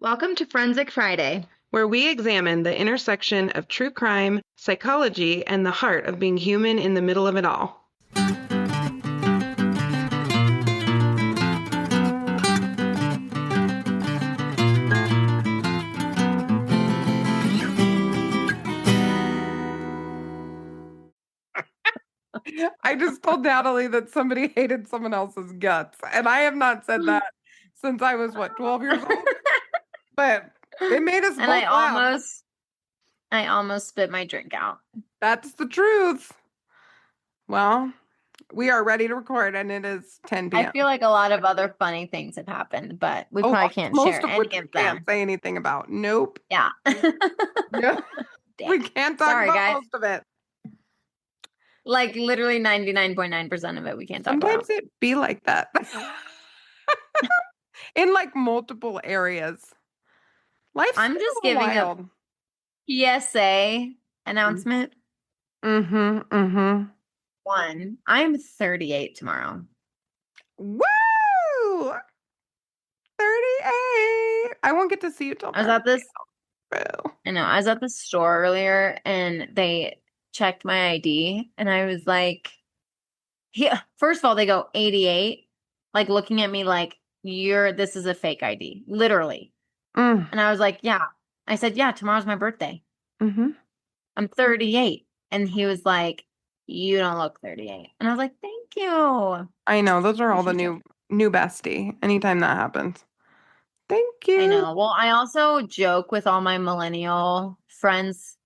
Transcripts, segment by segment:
Welcome to Forensic Friday. where we examine the intersection of true crime, psychology, and the heart of being human in the middle of it all. I just told Natalie that somebody hated someone else's guts, and I have not said that since I was, 12 years old? But it made us both And laugh. I almost spit my drink out. That's the truth. Well, we are ready to record, and it is 10 p.m. I feel like a lot of other funny things have happened, but we probably can't most share of which any we of them. can't say anything about. Nope. Yeah. No. We can't talk Sorry, about guys. most of it. Like literally 99.9% of it we can't talk Sometimes about. it be like that. In like multiple areas. Life's I'm a just little giving wild. a PSA announcement. Mm-hmm. One, I'm 38 tomorrow. Woo! 38. I won't get to see you till I was at this. Boo. I know. I was at the store earlier and they checked my ID and I was like, first of all, they go 88, like looking at me like this is a fake ID, literally. And I was like, yeah. I said, yeah, tomorrow's my birthday. Mm-hmm. I'm 38. And he was like, you don't look 38. And I was like, thank you. I know. Those are all the new bestie. Anytime that happens. Thank you. I know. Well, I also joke with all my millennial friends.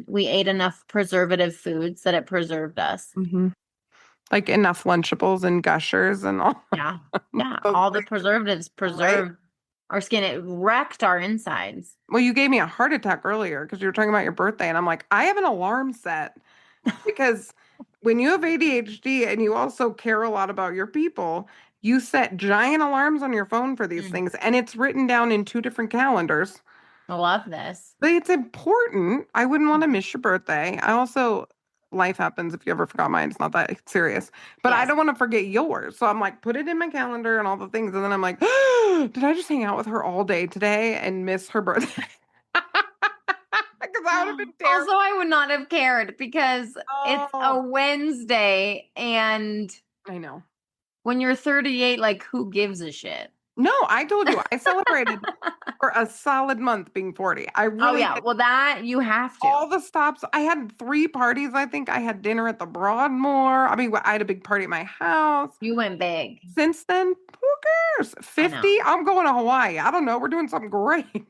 We ate enough preservative foods that it preserved us. Mm-hmm. Like enough Lunchables and Gushers and all. Yeah. Yeah. All the preservatives preserved our skin. It wrecked our insides. Well, you gave me a heart attack earlier because you were talking about your birthday. And I'm like, I have an alarm set because when you have ADHD and you also care a lot about your people, you set giant alarms on your phone for these things. And it's written down in 2 different calendars. I love this. But it's important. I wouldn't want to miss your birthday. I also, life happens if you ever forgot mine. It's not that serious. But I don't want to forget yours. So I'm like, put it in my calendar and all the things. And then I'm like, did I just hang out with her all day today and miss her birthday? Because I would have been terrible. Also, I would not have cared because it's a Wednesday. And I know. When you're 38, like, who gives a shit? No, I told you. I celebrated for a solid month being 40. I really Oh, yeah. Well, that you have to. All the stops. I had 3 parties, I think. I had dinner at the Broadmoor. I mean, I had a big party at my house. You went big. Since then, who cares? 50? I'm going to Hawaii. I don't know. We're doing something great.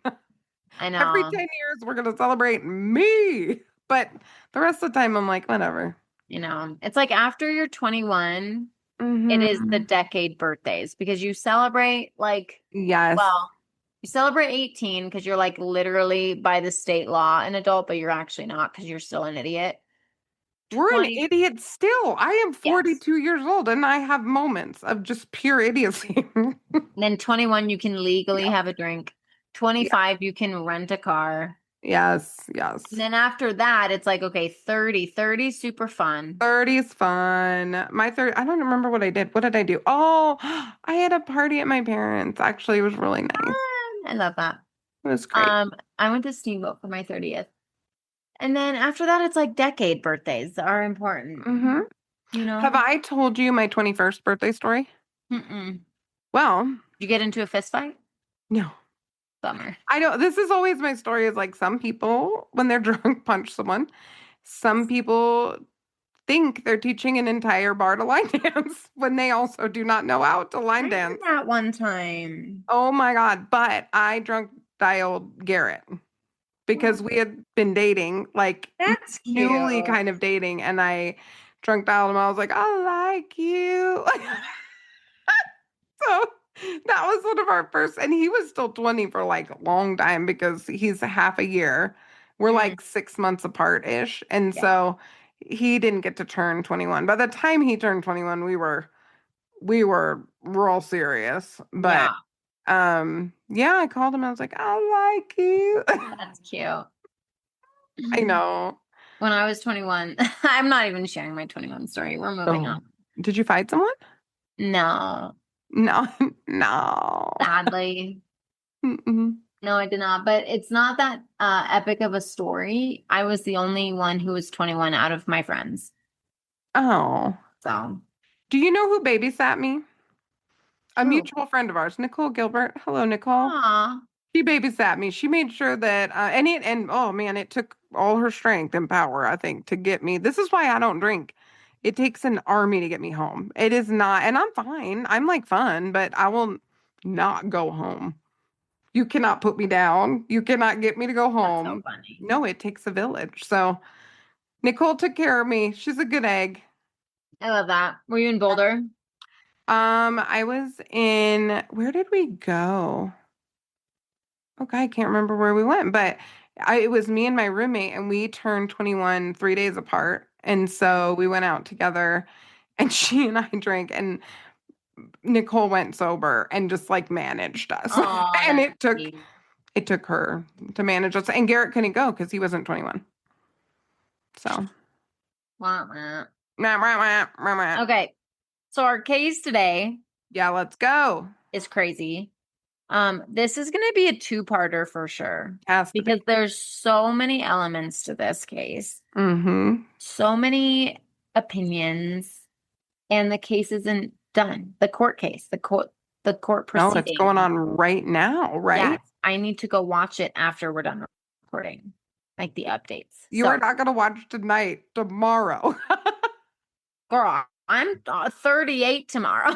I know. Every 10 years, we're going to celebrate me. But the rest of the time, I'm like, whatever. You know, it's like after you're 21, it is the decade birthdays because you celebrate like, yes. Well, you celebrate 18 because you're like literally by the state law an adult, but you're actually not because you're still an idiot. We're an idiot still. I am 42 years old and I have moments of just pure idiocy. Then 21, you can legally have a drink. 25, you can rent a car. Yes. And then after that, it's like, okay, 30, super fun. 30 is fun. My 30, I don't remember what I did. What did I do? Oh, I had a party at my parents'. Actually, it was really nice. I love that. It was great. I went to Steamboat for my 30th. And then after that, it's like decade birthdays are important. Mm-hmm. You know? Have I told you my 21st birthday story? Mm-mm. Well. Did you get into a fist fight? No. Bummer. I know. This is always my story is like some people, when they're drunk, punch someone. Some people think they're teaching an entire bar to line dance when they also do not know how to line dance. I did that one time. Oh my God. But I drunk dialed Garrett because we had been dating, like That's newly kind of dating. And I drunk dialed him. I was like, I like you. So that was one of our first, and he was still 20 for like a long time because he's half a year. We're like 6 months apart-ish. And so he didn't get to turn 21. By the time he turned 21, we were real serious. But I called him. I was like, I like you. That's cute. I know. When I was 21, I'm not even sharing my 21 story. We're moving on. Did you fight someone? No. No. Sadly. Mm-mm. No, I did not. But it's not that epic of a story. I was the only one who was 21 out of my friends. Oh. So, Do you know who babysat me? A who? mutual friend of ours, Nicole Gilbert. Hello, Nicole. Aw, She babysat me. She made sure that, and oh man, it took all her strength and power, I think, to get me. This is why I don't drink. It takes an army to get me home. It is not, and I'm fine. I'm like fun, but I will not go home. You cannot put me down. You cannot get me to go that's so home. funny. No, it takes a village. So Nicole took care of me. She's a good egg. I love that. Were you in Boulder? I was in, where did we go? Okay, I can't remember where we went, but it was me and my roommate, and we turned 21 3 days apart. And so we went out together, and she and I drank, and Nicole went sober and just like managed us. Oh, And that's sweet. it took her to manage us. And Garrett couldn't go because he wasn't 21. So, Wah, wah. nah, wah, wah, wah, wah. Okay. So our case today Yeah, let's go. is crazy. This is going to be a two-parter for sure Has to be. because there's so many elements to this case, Mm-hmm. so many opinions, and the case isn't done. The court case, the court No, it's going proceeding. on right now, right? Yes, I need to go watch it after we're done recording, like the updates. You are not going to watch tonight, tomorrow. Girl, I'm 38 tomorrow.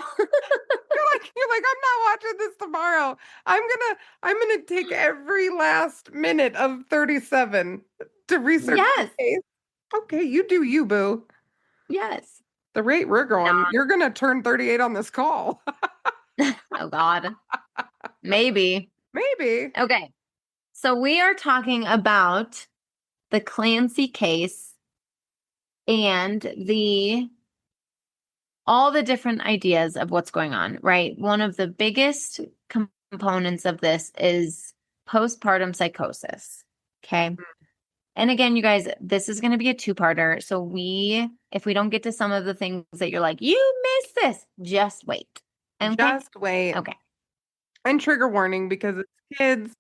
You're like, I'm not watching this tomorrow. I'm gonna take every last minute of 37 to research the Yes. case. Okay, you do you, boo. Yes. The rate we're going, Nah. you're gonna turn 38 on this call. Oh God. Maybe. Maybe. Okay. So we are talking about the Clancy case and all the different ideas of what's going on, right? One of the biggest components of this is postpartum psychosis. Okay. And again, you guys, this is going to be a two-parter. So if we don't get to some of the things that you're like, you missed this, just wait. Okay. Just wait. Okay. And trigger warning because it's kids,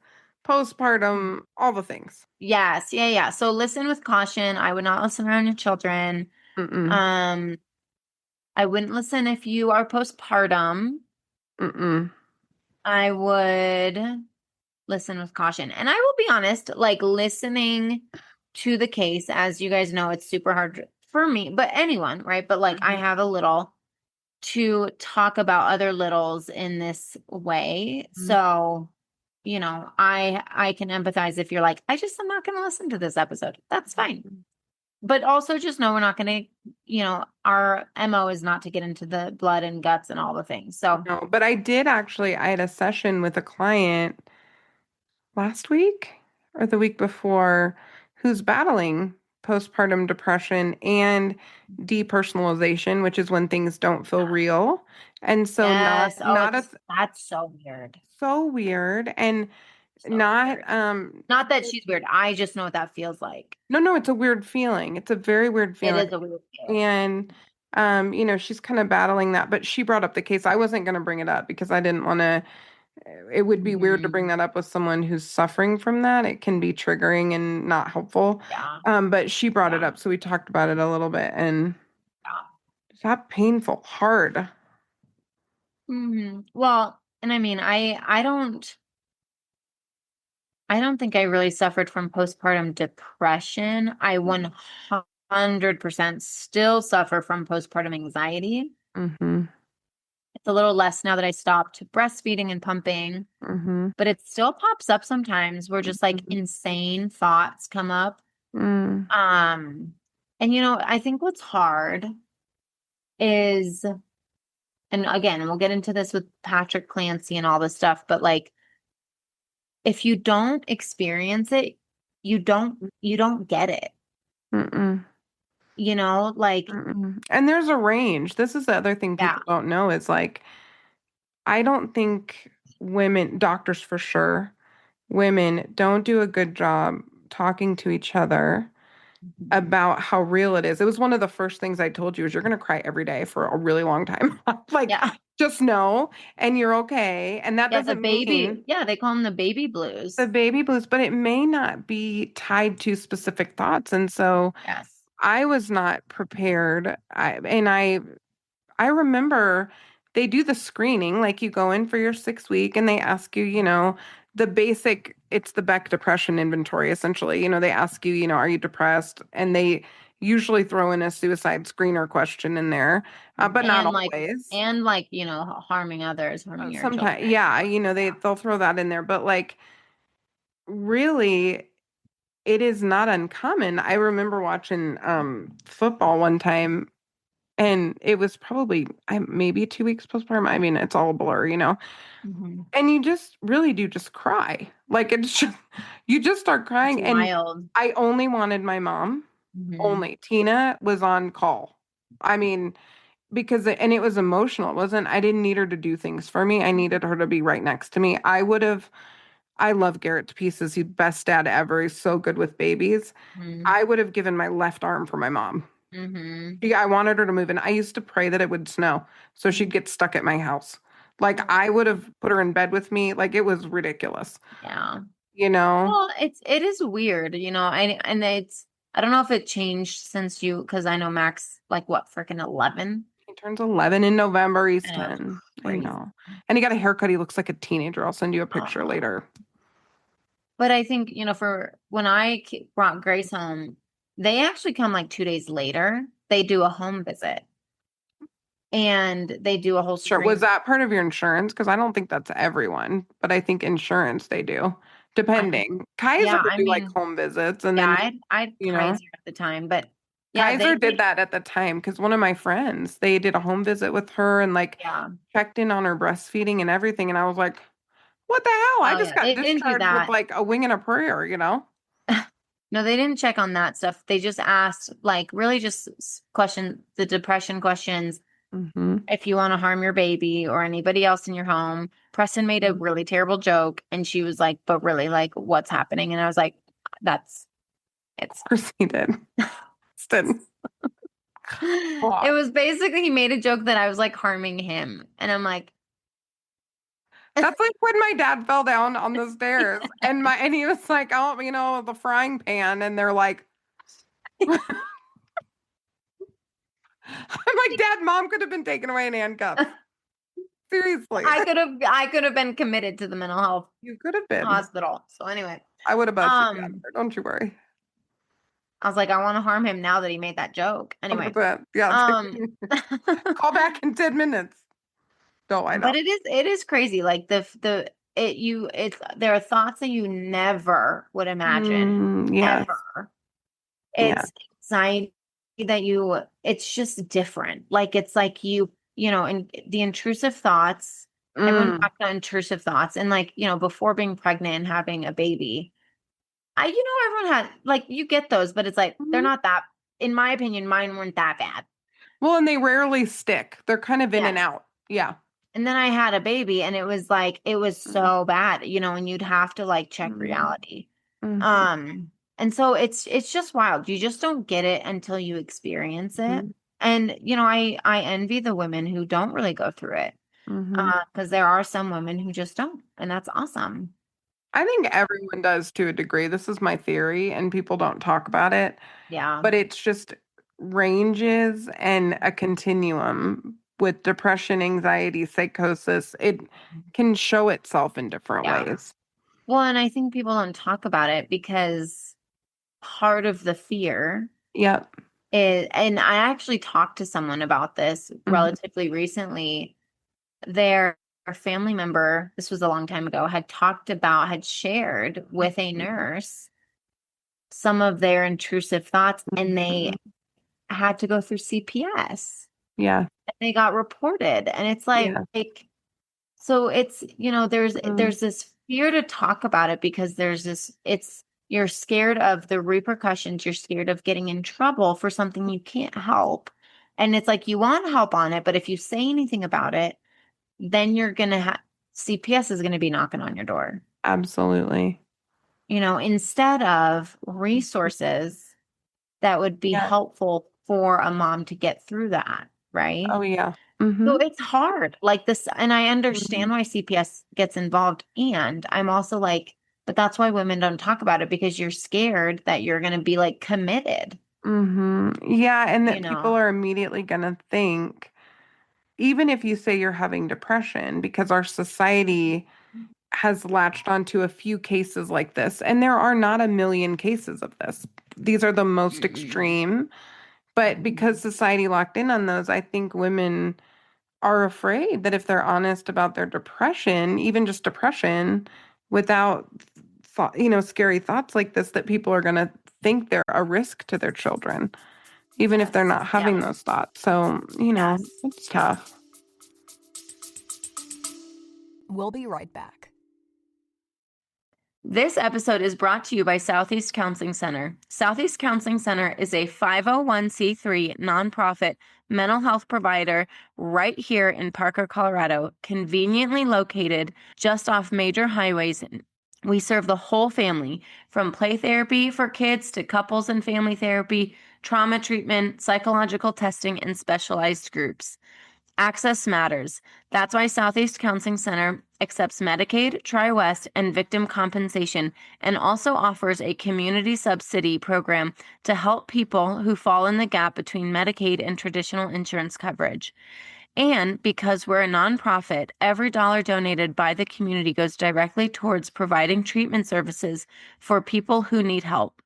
postpartum, all the things. Yes. Yeah. Yeah. So listen with caution. I would not listen around your children. Mm-mm. I wouldn't listen if you are postpartum. Mm-mm. I would listen with caution. And I will be honest, like listening to the case, as you guys know, it's super hard for me, but anyone, right? But like I have a little to talk about other littles in this way. So, you know, I can empathize if you're like, I'm not going to listen to this episode. That's fine. But also just know we're not going to, you know, our MO is not to get into the blood and guts and all the things. So, No, but I had a session with a client last week or the week before who's battling postpartum depression and depersonalization, which is when things don't feel real. And so yes. not a That's so weird. so weird and So not weird. Not that she's weird. I just know what that feels like. no, it's a weird feeling. It's a very weird feeling. It is a weird feeling. And she's kind of battling that, but she brought up the case. I wasn't going to bring it up because I didn't want to. It would be weird to bring that up with someone who's suffering from that. It can be triggering and not helpful. Yeah. But she brought it up, so we talked about it a little bit, and it's not painful, hard. Well, and I mean, I don't think I really suffered from postpartum depression. I 100% still suffer from postpartum anxiety. Mm-hmm. It's a little less now that I stopped breastfeeding and pumping, but it still pops up sometimes where just like insane thoughts come up. And you know, I think what's hard is, and again, we'll get into this with Patrick Clancy and all this stuff, but like, if you don't experience it, you don't get it. You know, like, and there's a range. This is the other thing people don't know is like, I don't think women, doctors for sure, women don't do a good job talking to each other about how real it is. It was one of the first things I told you is you're going to cry every day for a really long time. Like, Yeah. just know, and you're okay. And that Yeah, the doesn't mean baby. Yeah, they call them the baby blues. the baby blues, but it may not be tied to specific thoughts. And so Yes. I was not prepared. I remember they do the screening, like you go in for your 6 week and they ask you, the basic, it's the Beck depression inventory, essentially. They ask you, are you depressed? And they usually throw in a suicide screener question in there, but not always. And like, harming others, harming your Sometimes, children. yeah, they'll throw that in there, but like really, it is not uncommon. I remember watching football one time, and it was probably maybe 2 weeks postpartum. I mean, it's all a blur. Mm-hmm. And you just really do just cry. Like it's just, you just start It's crying. And wild. I only wanted my mom. Mm-hmm. Only Tina was on call. I mean, and it was emotional. It wasn't, I didn't need her to do things for me. I needed her to be right next to me. I love Garrett to pieces. He's best dad ever. He's so good with babies. I would have given my left arm for my mom. Mm-hmm. Yeah, I wanted her to move, and I used to pray that it would snow so she'd get stuck at my house. Like I would have put her in bed with me. Like it was ridiculous. Yeah. You know, Well, it is weird, and it's I don't know if it changed since because I know Max like what freaking 11. he turns 11 in November. He's I know, 10. I crazy. know. And he got a haircut. He looks like a teenager. I'll send you a picture later. But I think, for when I brought Grace home, they actually come like 2 days later. They do a home visit and they do a whole Sure. screen. Was that part of your insurance? Because I don't think that's everyone, but I think insurance they do, depending. Kaiser Yeah, would I do like mean, home visits, and yeah, then I'd you know, Kaiser at the time, but yeah, Kaiser did that at the time because one of my friends, they did a home visit with her and like yeah. checked in on her breastfeeding and everything. And I was like, what the hell? I Oh just yeah, got they didn't do discharged with that. like a wing and a prayer. No, they didn't check on that stuff. They just asked, like, really just the depression questions. Mm-hmm. If you want to harm your baby or anybody else in your home. Preston made a really terrible joke, and she was like, but really, like, what's happening? And I was like, it's. Of course he did. Stan. It was basically, he made a joke that I was like harming him. And I'm like, That's like when my dad fell down on the stairs and he was like, oh, the frying pan. And they're like, I'm like, Dad, Mom could have been taken away in handcuffs. Seriously. I could have been committed to the mental health You could have been. hospital. So anyway, I would have busted you out there. Don't you worry. I was like, I want to harm him now that he made that joke. Anyway, 100%. Yeah. Call back in 10 minutes. No, I know. but it is crazy. Like there are thoughts that you never would imagine. Yes. Ever. Yeah. It's anxiety it's just different. Like it's like and the intrusive thoughts, everyone talks about intrusive thoughts. And like, before being pregnant and having a baby, everyone had, like, you get those, but it's like, they're not that, in my opinion, mine weren't that bad. Well, and they rarely stick. They're kind of in and Yes. out. Yeah. And then I had a baby and it was like, it was so bad, and you'd have to like check reality. And so it's just wild. You just don't get it until you experience it. And, I envy the women who don't really go through it. Because there are some women who just don't, and that's awesome. I think everyone does to a degree. This is my theory, and people don't talk about it. Yeah. But it's just ranges and a continuum with depression, anxiety, psychosis. It can show itself in different ways. Well, and I think people don't talk about it because part of the fear Yep. is, and I actually talked to someone about this relatively recently. Their family member, this was a long time ago, had shared with a nurse some of their intrusive thoughts, and they had to go through CPS. Yeah. And they got reported. And it's like, so it's, there's this fear to talk about it because you're scared of the repercussions. You're scared of getting in trouble for something you can't help. And it's like, you want help on it, but if you say anything about it, then you're going to CPS is going to be knocking on your door. Absolutely. Instead of resources that would be Yeah. helpful for a mom to get through that, right? Oh, yeah. So Mm-hmm. it's hard like this. And I Mm-hmm. understand why CPS gets involved. And I'm also like, but that's why women don't talk about it, because you're scared that you're going to be like committed, Mm-hmm. Yeah, and you that people know? are immediately gonna think, even if you say you're having depression, because our society has latched onto a few cases like this, and there are not a million cases of this. These are the most Mm-mm. extreme, but because society locked in on those, I think women are afraid that if they're honest about their depression, even just depression, without thought, scary thoughts like this, that people are going to think they're a risk to their children, even if they're Yes. not Yeah. having those thoughts. So, Yes. it's tough. We'll be right back. This episode is brought to you by Southeast Counseling Center. Southeast Counseling Center is a 501c3 nonprofit mental health provider right here in Parker, Colorado, conveniently located just off major highways. We serve the whole family, from play therapy for kids to couples and family therapy, trauma treatment, psychological testing, and specialized groups. Access matters. That's why Southeast Counseling Center accepts Medicaid, TriWest, and victim compensation, and also offers a community subsidy program to help people who fall in the gap between Medicaid and traditional insurance coverage. And because we're a nonprofit, every dollar donated by the community goes directly towards providing treatment services for people who need help.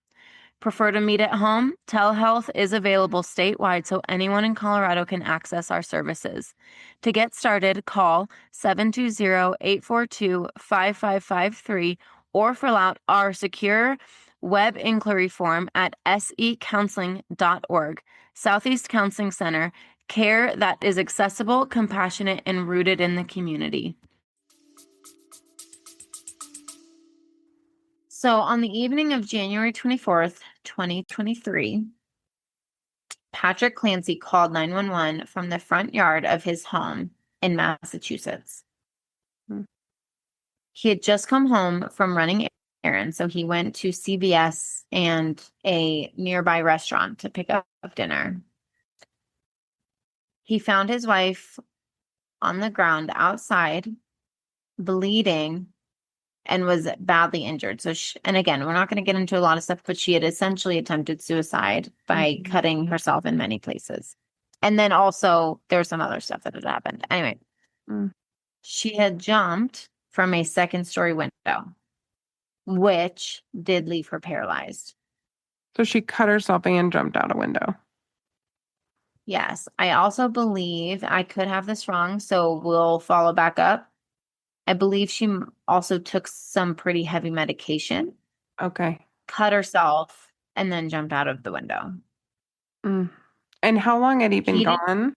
Prefer to meet at home? Telehealth is available statewide, so anyone in Colorado can access our services. To get started, call 720-842-5553 or fill out our secure web inquiry form at secounseling.org. Southeast Counseling Center, care that is accessible, compassionate, and rooted in the community. So on the evening of January 24th, 2023, Patrick Clancy called 911 from the front yard of his home in Massachusetts. Hmm. He had just come home from running errands, so he went to CVS and a nearby restaurant to pick up dinner. He found his wife on the ground outside, bleeding, and was badly injured. So, and again, we're not going to get into a lot of stuff, but she had essentially attempted suicide by Mhm. cutting herself in many places. And then also there's some other stuff that had happened. Anyway, Mm. she had jumped from a second-story window, which did leave her paralyzed. So she cut herself and jumped out a window. Yes. I also believe, I could have this wrong, so we'll follow back up. I believe she also took some pretty heavy medication, Okay. cut herself, and then jumped out of the window. Mm. And how long had he been He did gone?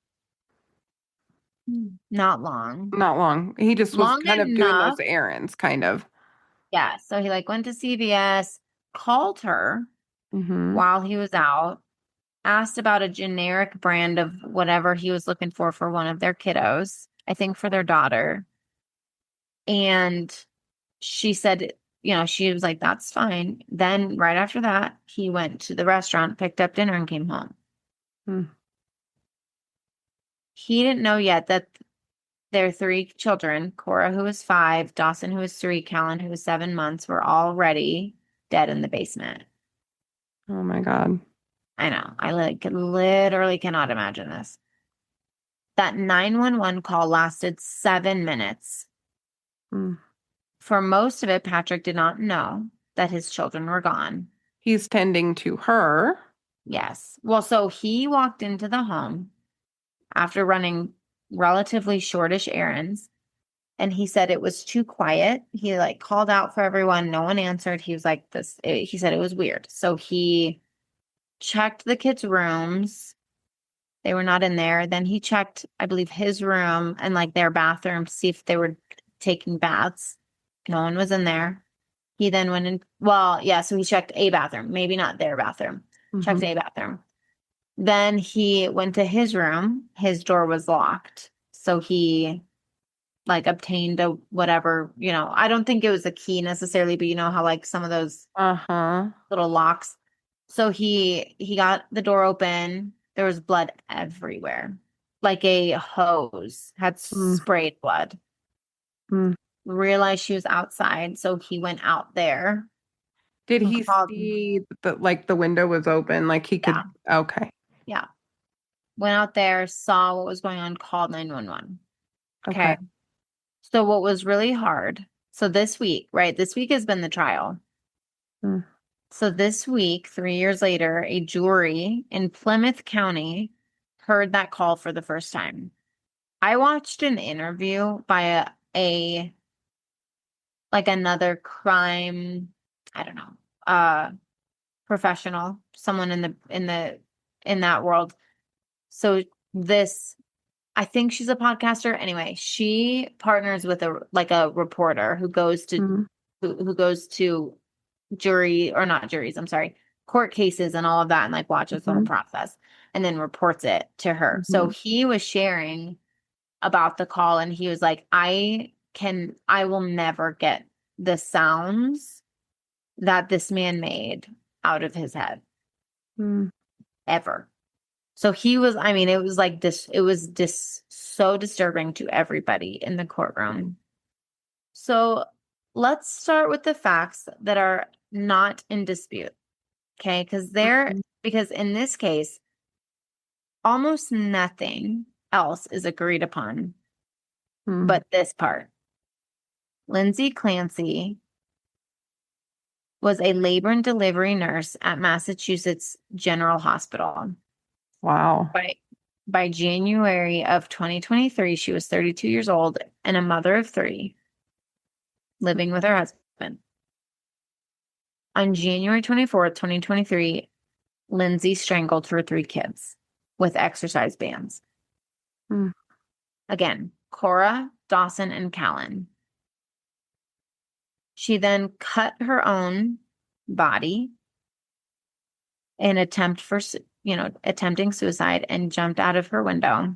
not long. Not long. He just was Long kind of doing enough. those errands, kind of. Yeah. So he like went to CVS, called her Mm-hmm. while he was out, asked about a generic brand of whatever he was looking for one of their kiddos, I think for their daughter. And she said, she was like, that's fine. Then right after that, he went to the restaurant, picked up dinner, and came home. Hmm. He didn't know yet that their three children, Cora, who was 5, Dawson, who was 3, Callan, who was 7 months, were already dead in the basement. Oh my God. I know. I literally cannot imagine this. That 911 call lasted 7 minutes. Hmm. For most of it, Patrick did not know that his children were gone. He's tending to her. Yes. Well, so he walked into the home after running relatively shortish errands, and he said it was too quiet. He like called out for everyone. No one answered. He was like he said it was weird. So he checked the kids' rooms. They were not in there. Then he checked, I believe, his room and like their bathroom, see if they were taking baths. No one was in there. He then went in. Well, yeah. So he checked a bathroom, maybe not their bathroom. Checked Mhm. a bathroom. Then he went to his room. His door was locked. So he like obtained a whatever, I don't think it was a key necessarily, but you know how like some of those Uh-huh. little locks. So he got the door open. There was blood everywhere. Like a hose had sprayed blood. Mm. Realized she was outside, so he went out there. Did and he called- see that like the window was open? Like he could, Yeah. okay. Yeah. Went out there, saw what was going on, called 911. Okay. Okay. So what was really hard, so this week, right? This week has been the trial. Mm. So this week, 3 years later, a jury in Plymouth County heard that call for the first time. I watched an interview by a like another crime, I don't know, professional, someone in that world. So this, I think she's a podcaster. Anyway, she partners with a reporter who goes to Mm. who goes to jury or not juries, I'm sorry, court cases and all of that and like watches the whole process and then reports it to her. So he was sharing about the call and he was like, I will never get the sounds that this man made out of his head ever. So he was, I mean, it was like this, it was so disturbing to everybody in the courtroom. So let's start with the facts that are not in dispute. Okay. Because in this case, almost nothing else is agreed upon but this part. Lindsay Clancy was a labor and delivery nurse at Massachusetts General Hospital. Wow. By January of 2023, she was 32 years old and a mother of 3, living with her husband. On January 24th, 2023, Lindsay strangled her 3 kids with exercise bands. Again, Cora, Dawson, and Callan. She then cut her own body in attempting suicide and jumped out of her window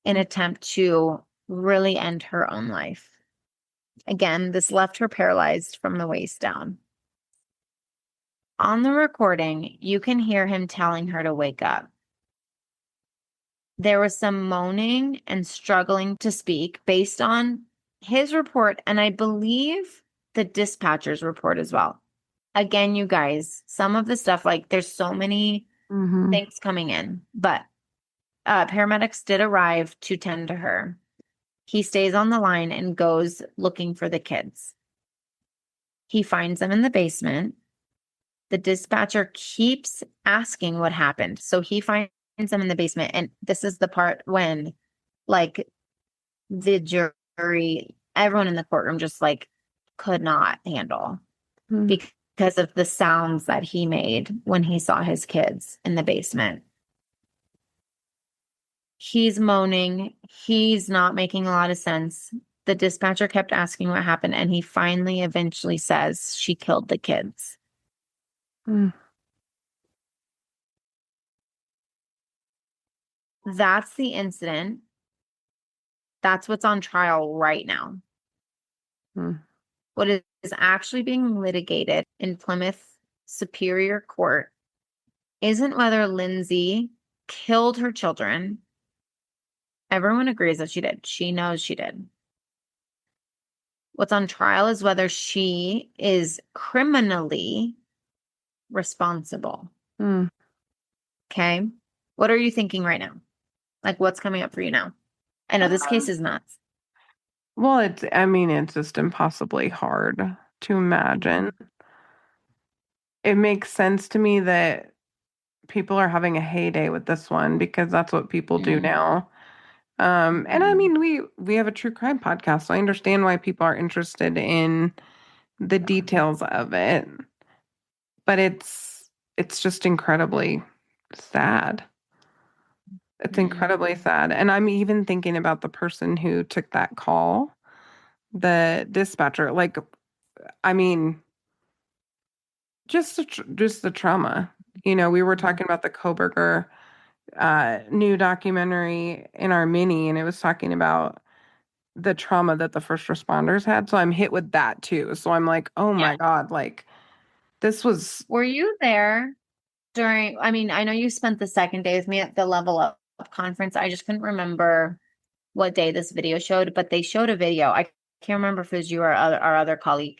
in attempt to really end her own life. Again, this left her paralyzed from the waist down. On the recording, you can hear him telling her to wake up. There was some moaning and struggling to speak based on his report, and I believe the dispatcher's report as well. Again, you guys, some of the stuff, like there's so many things coming in, but paramedics did arrive to tend to her. He stays on the line and goes looking for the kids. He finds them in the basement. The dispatcher keeps asking what happened. So he finds them in the basement. And this is the part when like the jury, everyone in the courtroom just like could not handle because of the sounds that he made when he saw his kids in the basement. He's moaning. He's not making a lot of sense. The dispatcher kept asking what happened, and he finally eventually says she killed the kids. That's the incident. That's what's on trial right now. What is actually being litigated in Plymouth Superior Court isn't whether Lindsay killed her children. Everyone agrees that she did. She knows she did. What's on trial is whether she is criminally responsible. Okay. What are you thinking right now? Like, what's coming up for you now? I know this case is nuts. Well, it's just impossibly hard to imagine. It makes sense to me that people are having a heyday with this one because that's what people do now. And I mean, we have a true crime podcast, so I understand why people are interested in the details of it. But it's just incredibly sad. It's incredibly sad. And I'm even thinking about the person who took that call, the dispatcher. Like, I mean, just the trauma. You know, we were talking about the Koberger new documentary in our mini, and it was talking about the trauma that the first responders had. So I'm hit with that too. So I'm like, oh my God, like this was. Were you there I mean, I know you spent the second day with me at the Level Up conference. I just couldn't remember what day this video showed, but they showed a video. I can't remember if it was you or our other colleague.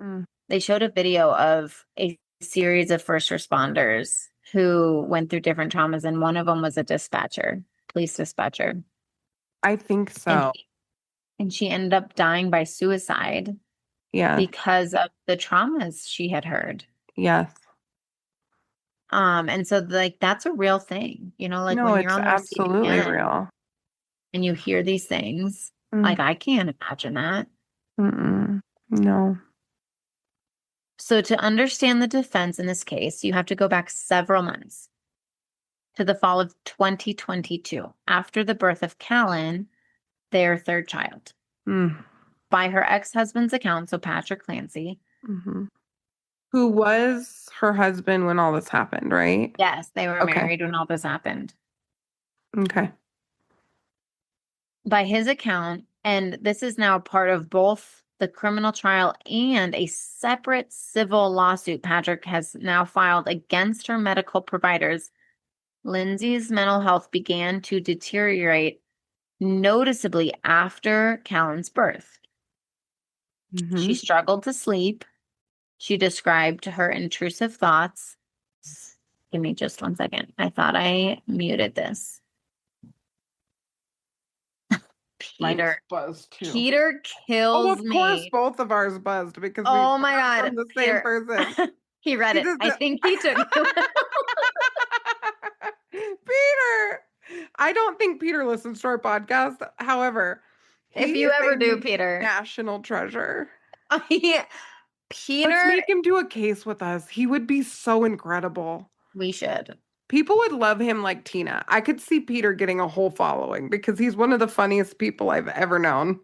Mm. They showed a video of a series of first responders who went through different traumas, and one of them was a police dispatcher. I think so. And she ended up dying by suicide. Yeah. Because of the traumas she had heard. Yes. And so like that's a real thing, like No, when you're it's on the receiving absolutely end real. and you hear these things, Mm. like I can't imagine that. Mm-mm. No. So to understand the defense in this case, you have to go back several months to the fall of 2022, after the birth of Callan, their third child. Mm. By her ex-husband's account, so Patrick Clancy. Mm-hmm. Who was her husband when all this happened, right? Yes, they were Okay. married when all this happened. Okay. By his account, and this is now part of both the criminal trial and a separate civil lawsuit Patrick has now filed against her medical providers, Lindsay's mental health began to deteriorate noticeably after Callan's birth. Mm-hmm. She struggled to sleep. She described her intrusive thoughts. Give me just 1 second. I thought I muted this. Peter. Buzzed too. Peter kills of course, me. both of ours buzzed because Oh we my got God. from the same Peter. person. He read He it. just I did- think he took Peter. I don't think Peter listens to our podcast. However, If he you is ever a do, Peter. national treasure. Peter. Let's make him do a case with us. He would be so incredible. We should. People would love him like Tina. I could see Peter getting a whole following because he's one of the funniest people I've ever known.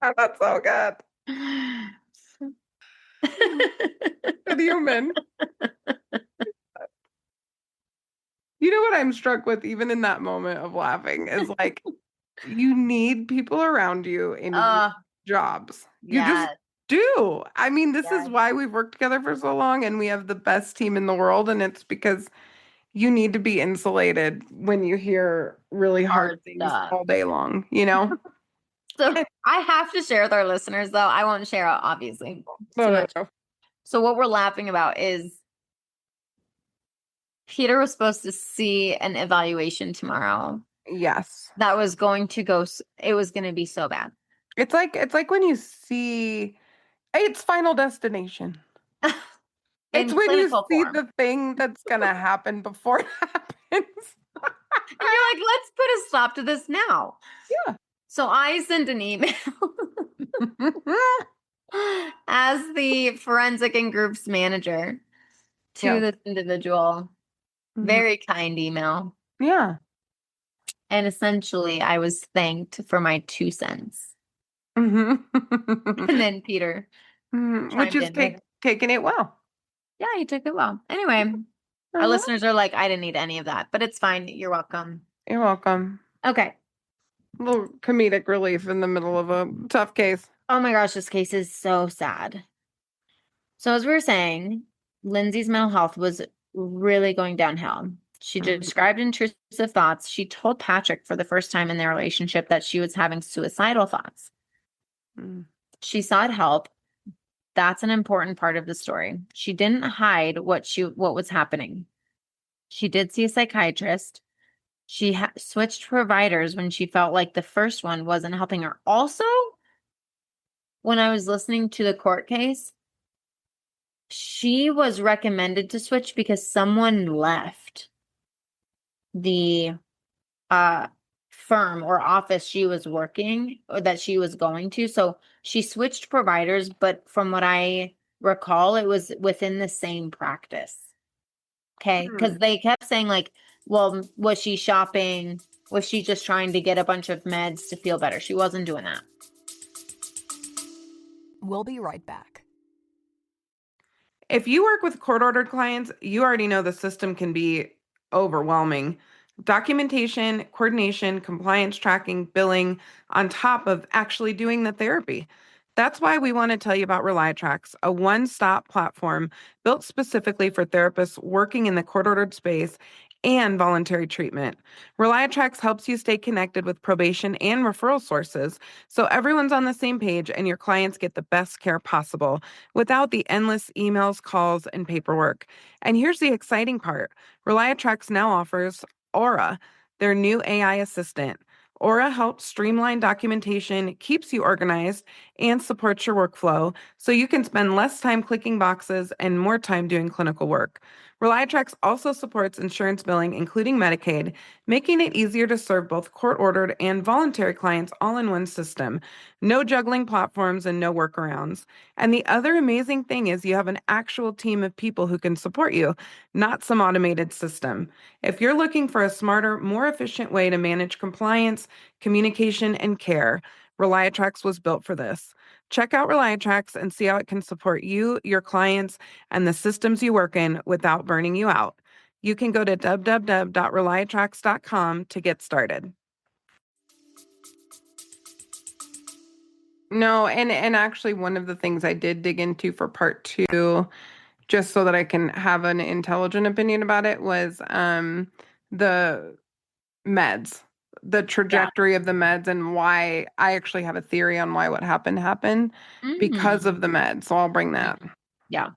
That's so good. Good human. You know what I'm struck with, even in that moment of laughing, is like you need people around you in jobs. You just do. I mean, this is why we've worked together for so long and we have the best team in the world. And it's because you need to be insulated when you hear really hard things all day long, So I have to share with our listeners, though. I won't share, obviously. No. So what we're laughing about is Peter was supposed to see an evaluation tomorrow. Yes. That was going to go, it was going to be so bad. It's like when you see, it's Final Destination. It's when you see the thing that's going to happen before it happens. And you're like, let's put a stop to this now. Yeah. So I sent an email as the forensic and groups manager to this individual. Mm-hmm. Very kind email. Yeah. And essentially, I was thanked for my 2 cents. Mm-hmm. And then Peter. Which is taking it well. Yeah, he took it well. Anyway, our listeners are like, I didn't need any of that, but it's fine. You're welcome. You're welcome. Okay. A little comedic relief in the middle of a tough case. Oh my gosh, this case is so sad. So as we were saying, Lindsay's mental health was really going downhill. She described intrusive thoughts. She told Patrick for the first time in their relationship that she was having suicidal thoughts. She sought help. That's an important part of the story. She didn't hide what was happening. She did see a psychiatrist. She switched providers when she felt like the first one wasn't helping her. Also, when I was listening to the court case, she was recommended to switch because someone left the firm or office she was working or that she was going to. So she switched providers, but from what I recall, it was within the same practice. Okay. Because they kept saying like, well, was she shopping? Was she just trying to get a bunch of meds to feel better? She wasn't doing that. We'll be right back. If you work with court-ordered clients, you already know the system can be overwhelming. Documentation, coordination, compliance tracking, billing, on top of actually doing the therapy. That's why we want to tell you about Reliatrax, a one-stop platform built specifically for therapists working in the court-ordered space and voluntary treatment. Reliatrax helps you stay connected with probation and referral sources so everyone's on the same page and your clients get the best care possible without the endless emails, calls, and paperwork. And here's the exciting part. Reliatrax now offers Aura, their new AI assistant. Aura helps streamline documentation, keeps you organized, and supports your workflow so you can spend less time clicking boxes and more time doing clinical work. Reliatrax also supports insurance billing, including Medicaid, making it easier to serve both court-ordered and voluntary clients all in one system. No juggling platforms and no workarounds. And the other amazing thing is you have an actual team of people who can support you, not some automated system. If you're looking for a smarter, more efficient way to manage compliance, communication, and care, Reliatrax was built for this. Check out Reliatrax and see how it can support you, your clients, and the systems you work in without burning you out. You can go to www.reliatrax.com to get started. No, and actually one of the things I did dig into for part 2, just so that I can have an intelligent opinion about it, was the meds, the trajectory of the meds, and why I actually have a theory on why what happened because of the meds. So I'll bring that. Yeah.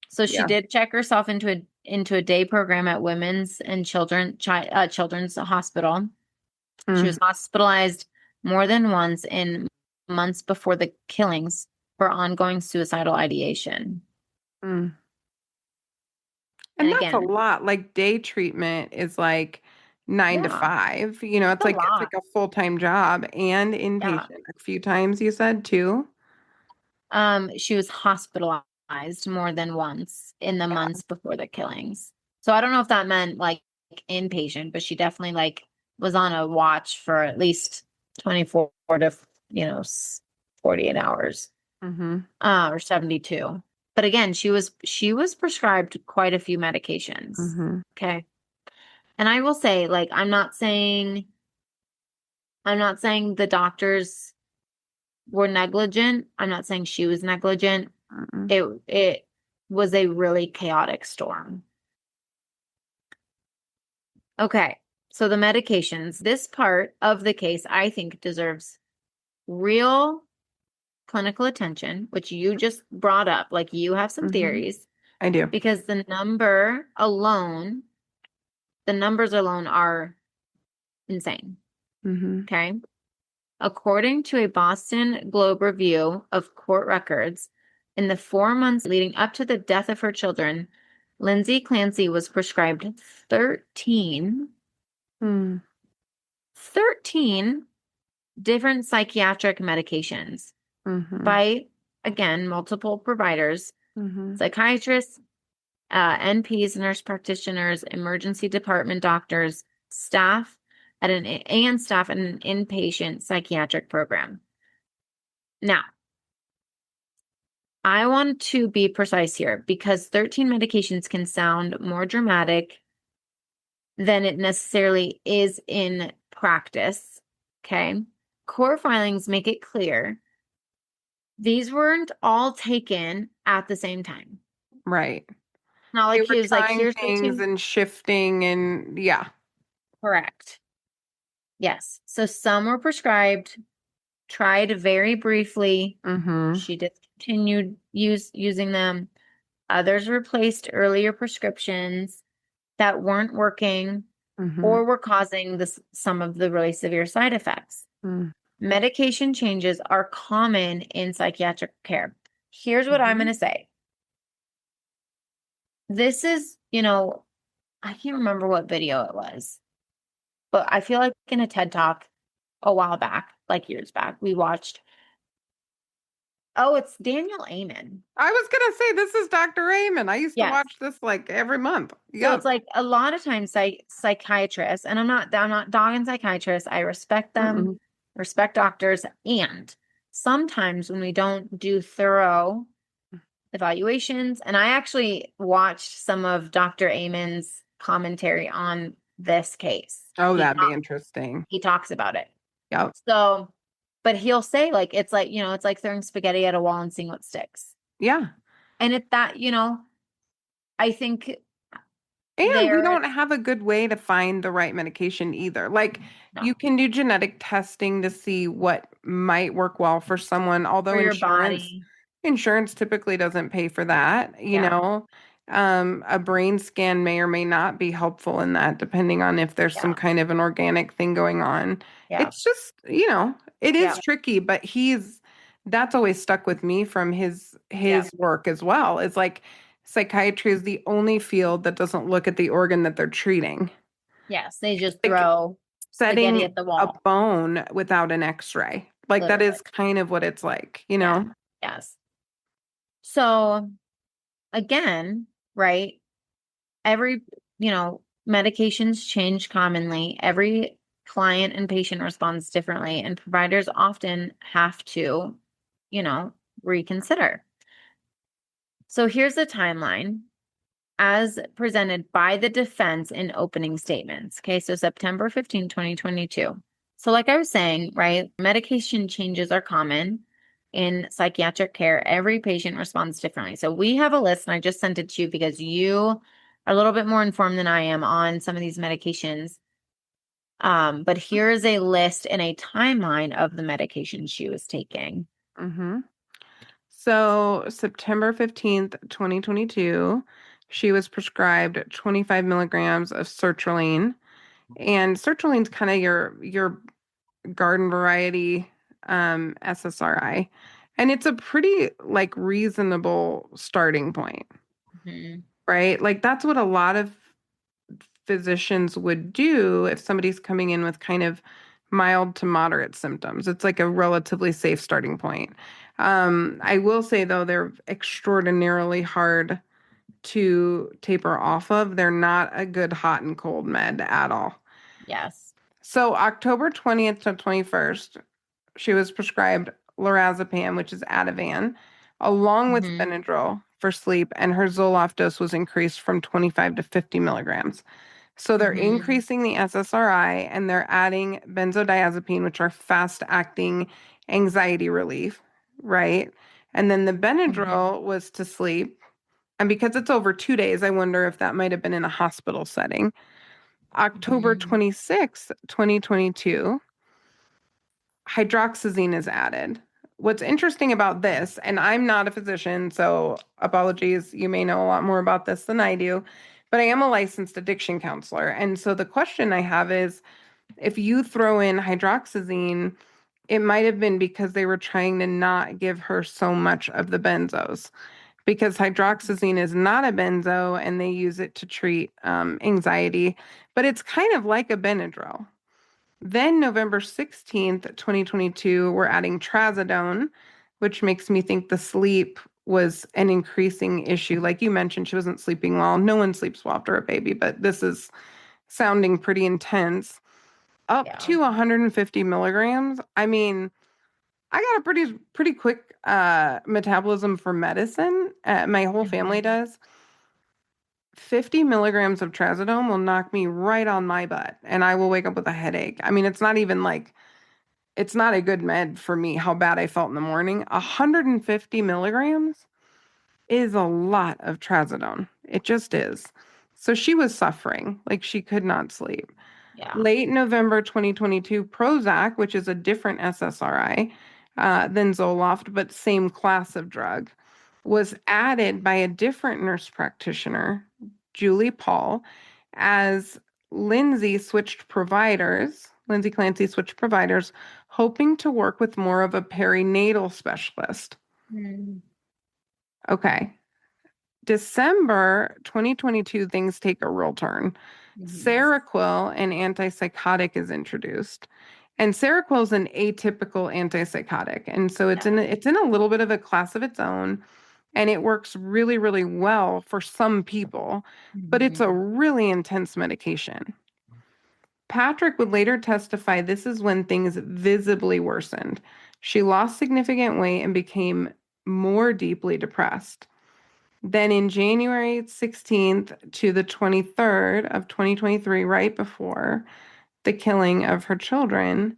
So she did check herself into a day program at Women's and Children's Hospital. She was hospitalized more than once in months before the killings for ongoing suicidal ideation. And that's again, a lot. Like day treatment is like 9 to 5. You know, it's like a full-time job and inpatient a few times, you said, too? She was hospitalized more than once in the months before the killings. So I don't know if that meant like inpatient, but she definitely like was on a watch for at least 24 to 48 hours. Or 72. But again, she was prescribed quite a few medications. Okay. And I will say, like, I'm not saying the doctors were negligent. I'm not saying she was negligent. It was a really chaotic storm. Okay. So the medications, this part of the case, I think deserves real clinical attention, which you just brought up. Like you have some theories. I do. Because the numbers alone are insane. Okay. According to a Boston Globe review of court records, in the 4 months leading up to the death of her children, Lindsay Clancy was prescribed 13 different psychiatric medications by, again, multiple providers, psychiatrists, NPs, nurse practitioners, emergency department doctors, staff at an inpatient psychiatric program. Now, I want to be precise here because 13 medications can sound more dramatic than it necessarily is in practice. Okay. Court filings make it clear these weren't all taken at the same time. Right. Not like he was like, here's things and shifting and Correct. Yes. So some were prescribed, tried very briefly. She discontinued using them. Others replaced earlier prescriptions that weren't working or were causing some of the really severe side effects. Medication changes are common in psychiatric care. Here's what I'm going to say. This is, I can't remember what video it was, but I feel like in a TED Talk a while back, like years back, we watched. Oh, it's Daniel Amen. I was going to say, this is Dr. Amen. I used to watch this like every month. So it's like a lot of times psychiatrists, and I'm not dogging psychiatrists. I respect them, respect doctors. And sometimes when we don't do thorough evaluations, and I actually watched some of Dr. Amen's commentary on this case. Oh, that'd be interesting. He talks about it. Yep. So But he'll say, like, it's like, it's like throwing spaghetti at a wall and seeing what sticks. Yeah. And I think And we they're don't have a good way to find the right medication either. Like you no can do genetic testing to see what might work well for someone, although for your insurance body. insurance typically doesn't pay for that, you Yeah. know. A brain scan may or may not be helpful in that, depending on if there's some Yeah. kind of an organic thing going on. Yeah. It's just, it is Yeah. tricky, but that's always stuck with me from his Yeah. work as well. It's like psychiatry is the only field that doesn't look at the organ that they're treating. Yes. They just Like throw spaghetti setting at the a wall, bone without an x-ray. Like that literally. is kind of what it's like, you Yeah. know? Yes. So again, right? Every, medications change commonly. Every client and patient responds differently, and providers often have to, reconsider. So here's the timeline as presented by the defense in opening statements. Okay, so September 15, 2022. So, like I was saying, right, medication changes are common in psychiatric care. Every patient responds differently. So, we have a list, and I just sent it to you because you are a little bit more informed than I am on some of these medications. But here is a list and a timeline of the medications she was taking. Mm-hmm. So September 15th, 2022, she was prescribed 25 milligrams of sertraline. And sertraline's kind of your garden variety SSRI. And it's a pretty like reasonable starting point, Mhm. right? Like that's what a lot of physicians would do if somebody's coming in with kind of mild to moderate symptoms. It's like a relatively safe starting point. I will say though, they're extraordinarily hard to taper off of. They're not a good hot and cold med at all. Yes. So October 20th to 21st, she was prescribed lorazepam, which is Ativan, along with Mhm. Benadryl for sleep, and her Zoloft dose was increased from 25 to 50 milligrams. So they're Mhm. increasing the SSRI and they're adding benzodiazepine, which are fast-acting anxiety relief, right? And then the Mhm. Benadryl was to sleep. And because it's over 2 days, I wonder if that might have been in a hospital setting. October Mhm. 26th, 2022, hydroxyzine is added. What's interesting about this, and I'm not a physician, so apologies, you may know a lot more about this than I do, but I am a licensed addiction counselor. And so the question I have is if you throw in hydroxyzine, it might have been because they were trying to not give her so much of the benzos. Because hydroxyzine is not a benzo and they use it to treat anxiety, but it's kind of like a Benadryl. Then November 16th, 2022, we're adding trazodone, which makes me think the sleep was an increasing issue. Like you mentioned, she wasn't sleeping well. No one sleeps well after a baby, but this is sounding pretty intense. Up Yeah. to 150 milligrams. I mean, I got a pretty quick metabolism for medicine. My whole family Mhm. does. 50 milligrams of trazodone will knock me right on my butt and I will wake up with a headache. I mean, it's not even like it's not a good med for me how bad I felt in the morning. 150 milligrams is a lot of trazodone. It just is. So she was suffering, like she could not sleep. Yeah. Late November 2022, Prozac, which is a different SSRI than Zoloft, but same class of drug, was added by a different nurse practitioner, Julie Paul, as Lindsay Clancy switched providers, hoping to work with more of a perinatal specialist. Mhm. Okay. December 2022, things take a real turn. Mhm. Seroquel, an antipsychotic, is introduced. And Seroquel is an atypical antipsychotic. And so Yeah. it's in a little bit of a class of its own. And it works really, really well for some people, but it's a Mhm. really intense medication. Patrick would later testify this is when things visibly worsened. She lost significant weight and became more deeply depressed. Then in January 16th to the 23rd of 2023, right before the killing of her children,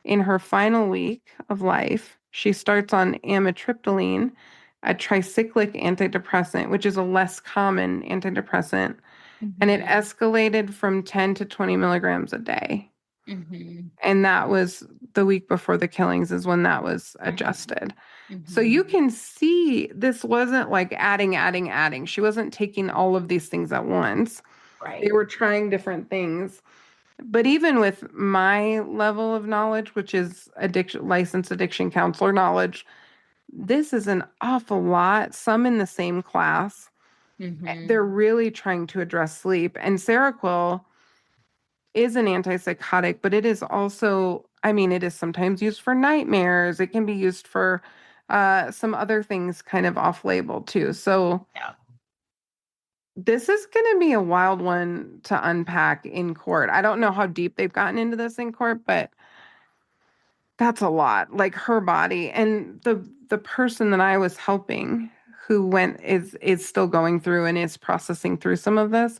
In her final week of life, she starts on amitriptyline, a tricyclic antidepressant, which is a less common antidepressant, and it escalated from 10 to 20 milligrams a day. And that was the week before the killings is when that was adjusted. So you can see this wasn't like adding. She wasn't taking all of these things at once. Right. They were trying different things. But even with my level of knowledge, which is licensed addiction counselor knowledge, this is an awful lot. Some in the same class. They're really trying to address sleep. And Seroquel is an antipsychotic, but it is also, I mean, it is sometimes used for nightmares. It can be used for some other things kind of off label too. So Yeah. this is going to be a wild one to unpack in court. I don't know how deep they've gotten into this in court, but that's a lot. Like her body and the person that I was helping who is still going through and is processing through some of this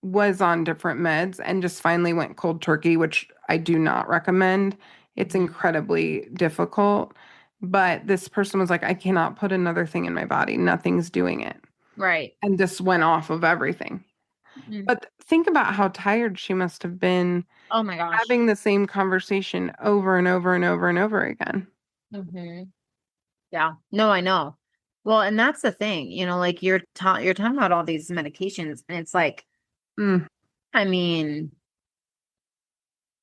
was on different meds and just finally went cold turkey, which I do not recommend. It's incredibly difficult. But this person was like, I cannot put another thing in my body. Nothing's doing it. Right. And just went off of everything. But think about how tired she must have been Oh my gosh. having the same conversation over and over and over and over again. Yeah. No, I know. Well, and that's the thing, like you're talking about all these medications, and it's like, I mean,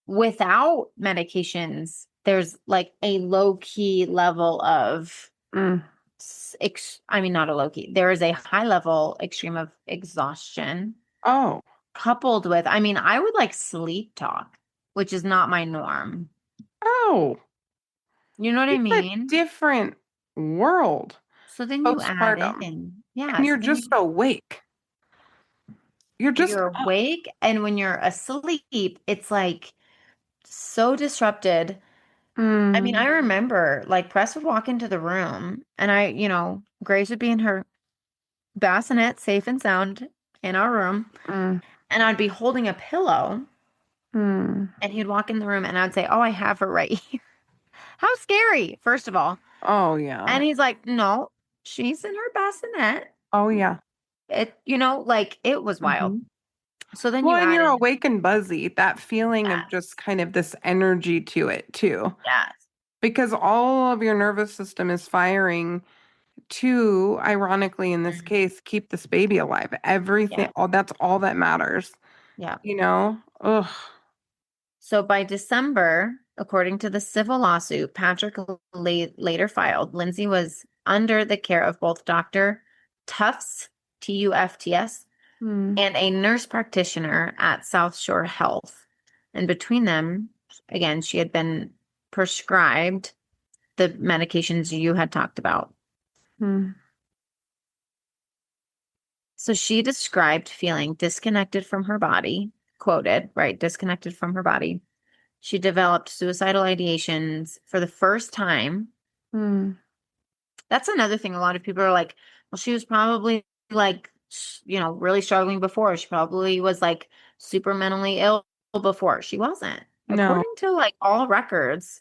without medications, there's like a low key level of, I mean, not a low key, there is a high level extreme of exhaustion. Oh. Coupled with, I mean, I would like sleep talk, which is not my norm. Oh. You know what I mean? A different world. So then you add Postpartum. in, yeah. And you're just awake. You're awake, and when you're asleep, it's like so disrupted. I mean, I remember like Press would walk into the room and Grace would be in her bassinet, safe and sound in our room. And I'd be holding a pillow and he'd walk in the room and I'd say, oh, I have her right here. How scary, first of all. Oh, yeah. And he's like, no, she's in her bassinet. Oh, yeah. It was wild. So then and you're awake and buzzy, that feeling of Yes. just kind of this energy to it too. Yes. Because all of your nervous system is firing to, ironically in this case, keep this baby alive. Everything, that's all that matters. Yeah. Ugh. So by December, according to the civil lawsuit Patrick later filed, Lindsay was under the care of both Dr. Tufts, Tufts, and a nurse practitioner at South Shore Health. And between them, again, she had been prescribed the medications you had talked about. So she described feeling disconnected from her body, quoted, right? Disconnected from her body. She developed suicidal ideations for the first time. That's another thing. A lot of people are like, well, she was probably like, really struggling before. She probably was like super mentally ill before. She wasn't. No. According to like all records,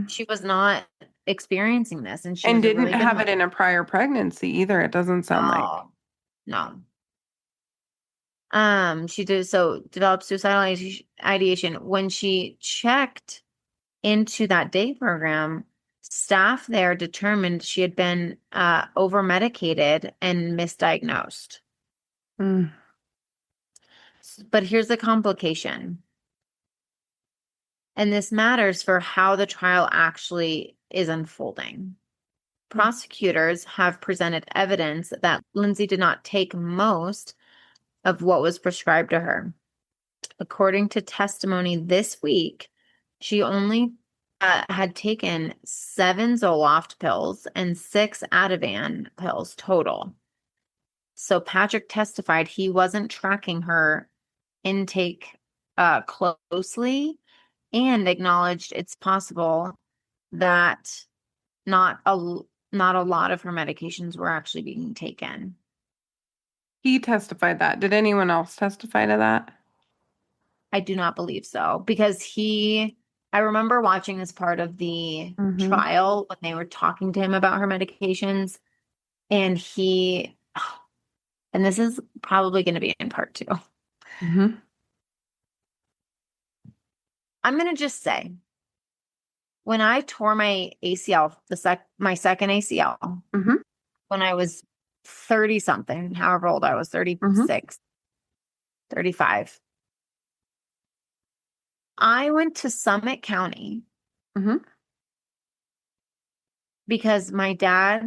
she was not experiencing this. And she didn't have it in a prior pregnancy either. It doesn't sound like. No. She developed suicidal ideation. When she checked into that day program, staff there determined she had been over medicated and misdiagnosed. But here's the complication. And this matters for how the trial actually is unfolding. Prosecutors have presented evidence that Lindsay did not take most of what was prescribed to her. According to testimony this week, she only had taken 7 Zoloft pills and 6 Ativan pills total. So Patrick testified he wasn't tracking her intake closely and acknowledged it's possible that not a lot of her medications were actually being taken. He testified that. Did anyone else testify to that? I do not believe so because I remember watching this part of the trial when they were talking to him about her medications, and and this is probably going to be in part 2. Mm-hmm. I'm going to just say, when I tore my ACL, my second ACL, when I was 30 something, however old I was, 36, 35, I went to Summit County because my dad,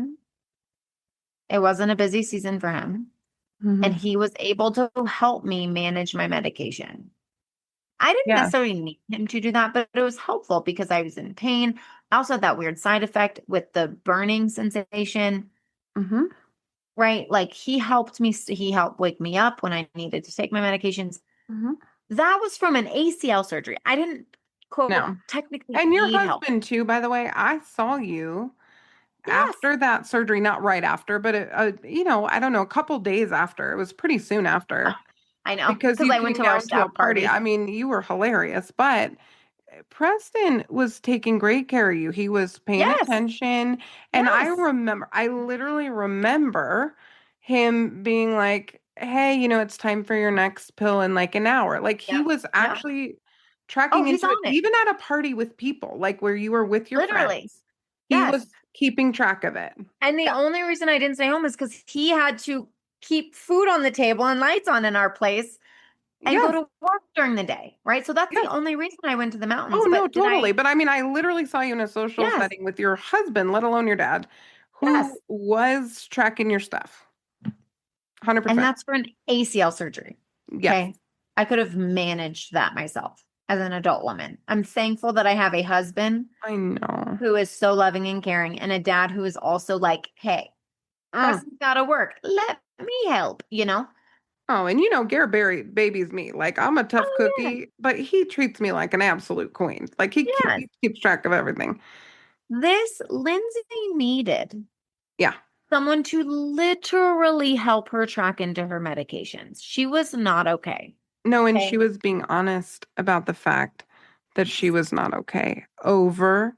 it wasn't a busy season for him, and he was able to help me manage my medication. I didn't necessarily need him to do that, but it was helpful because I was in pain. I also had that weird side effect with the burning sensation. Right? Like he helped wake me up when I needed to take my medications. That was from an ACL surgery. I didn't No. technically And your need help. husband too, by the way, I saw you Yes. after that surgery, not right after, but I don't know, a couple days after. It was pretty soon after. I know. Because you I came went to our down to a staff party. I mean, you were hilarious, but Preston was taking great care of you. He was paying attention. And I literally remember him being like, hey, it's time for your next pill in like an hour. Like he was actually tracking he's into it, on it. even at a party with people, like where you were with your friends. He was keeping track of it. And the only reason I didn't stay home is because he had to keep food on the table and lights on in our place and go to work during the day, right? So that's the only reason I went to the mountains. Oh, no, totally. But I mean, I literally saw you in a social setting with your husband, let alone your dad, who was tracking your stuff. 100%. And that's for an ACL surgery. Yes. Okay. I could have managed that myself as an adult woman. I'm thankful that I have a husband I know who is so loving and caring, and a dad who is also like, hey, Preston's gotta work. Let me help, Oh, and Garrett babies me. Like I'm a tough cookie, but he treats me like an absolute queen. Like he keeps track of everything. This Lindsay needed Yeah. someone to literally help her track into her medications. She was not okay. No, and she was being honest about the fact that she was not okay over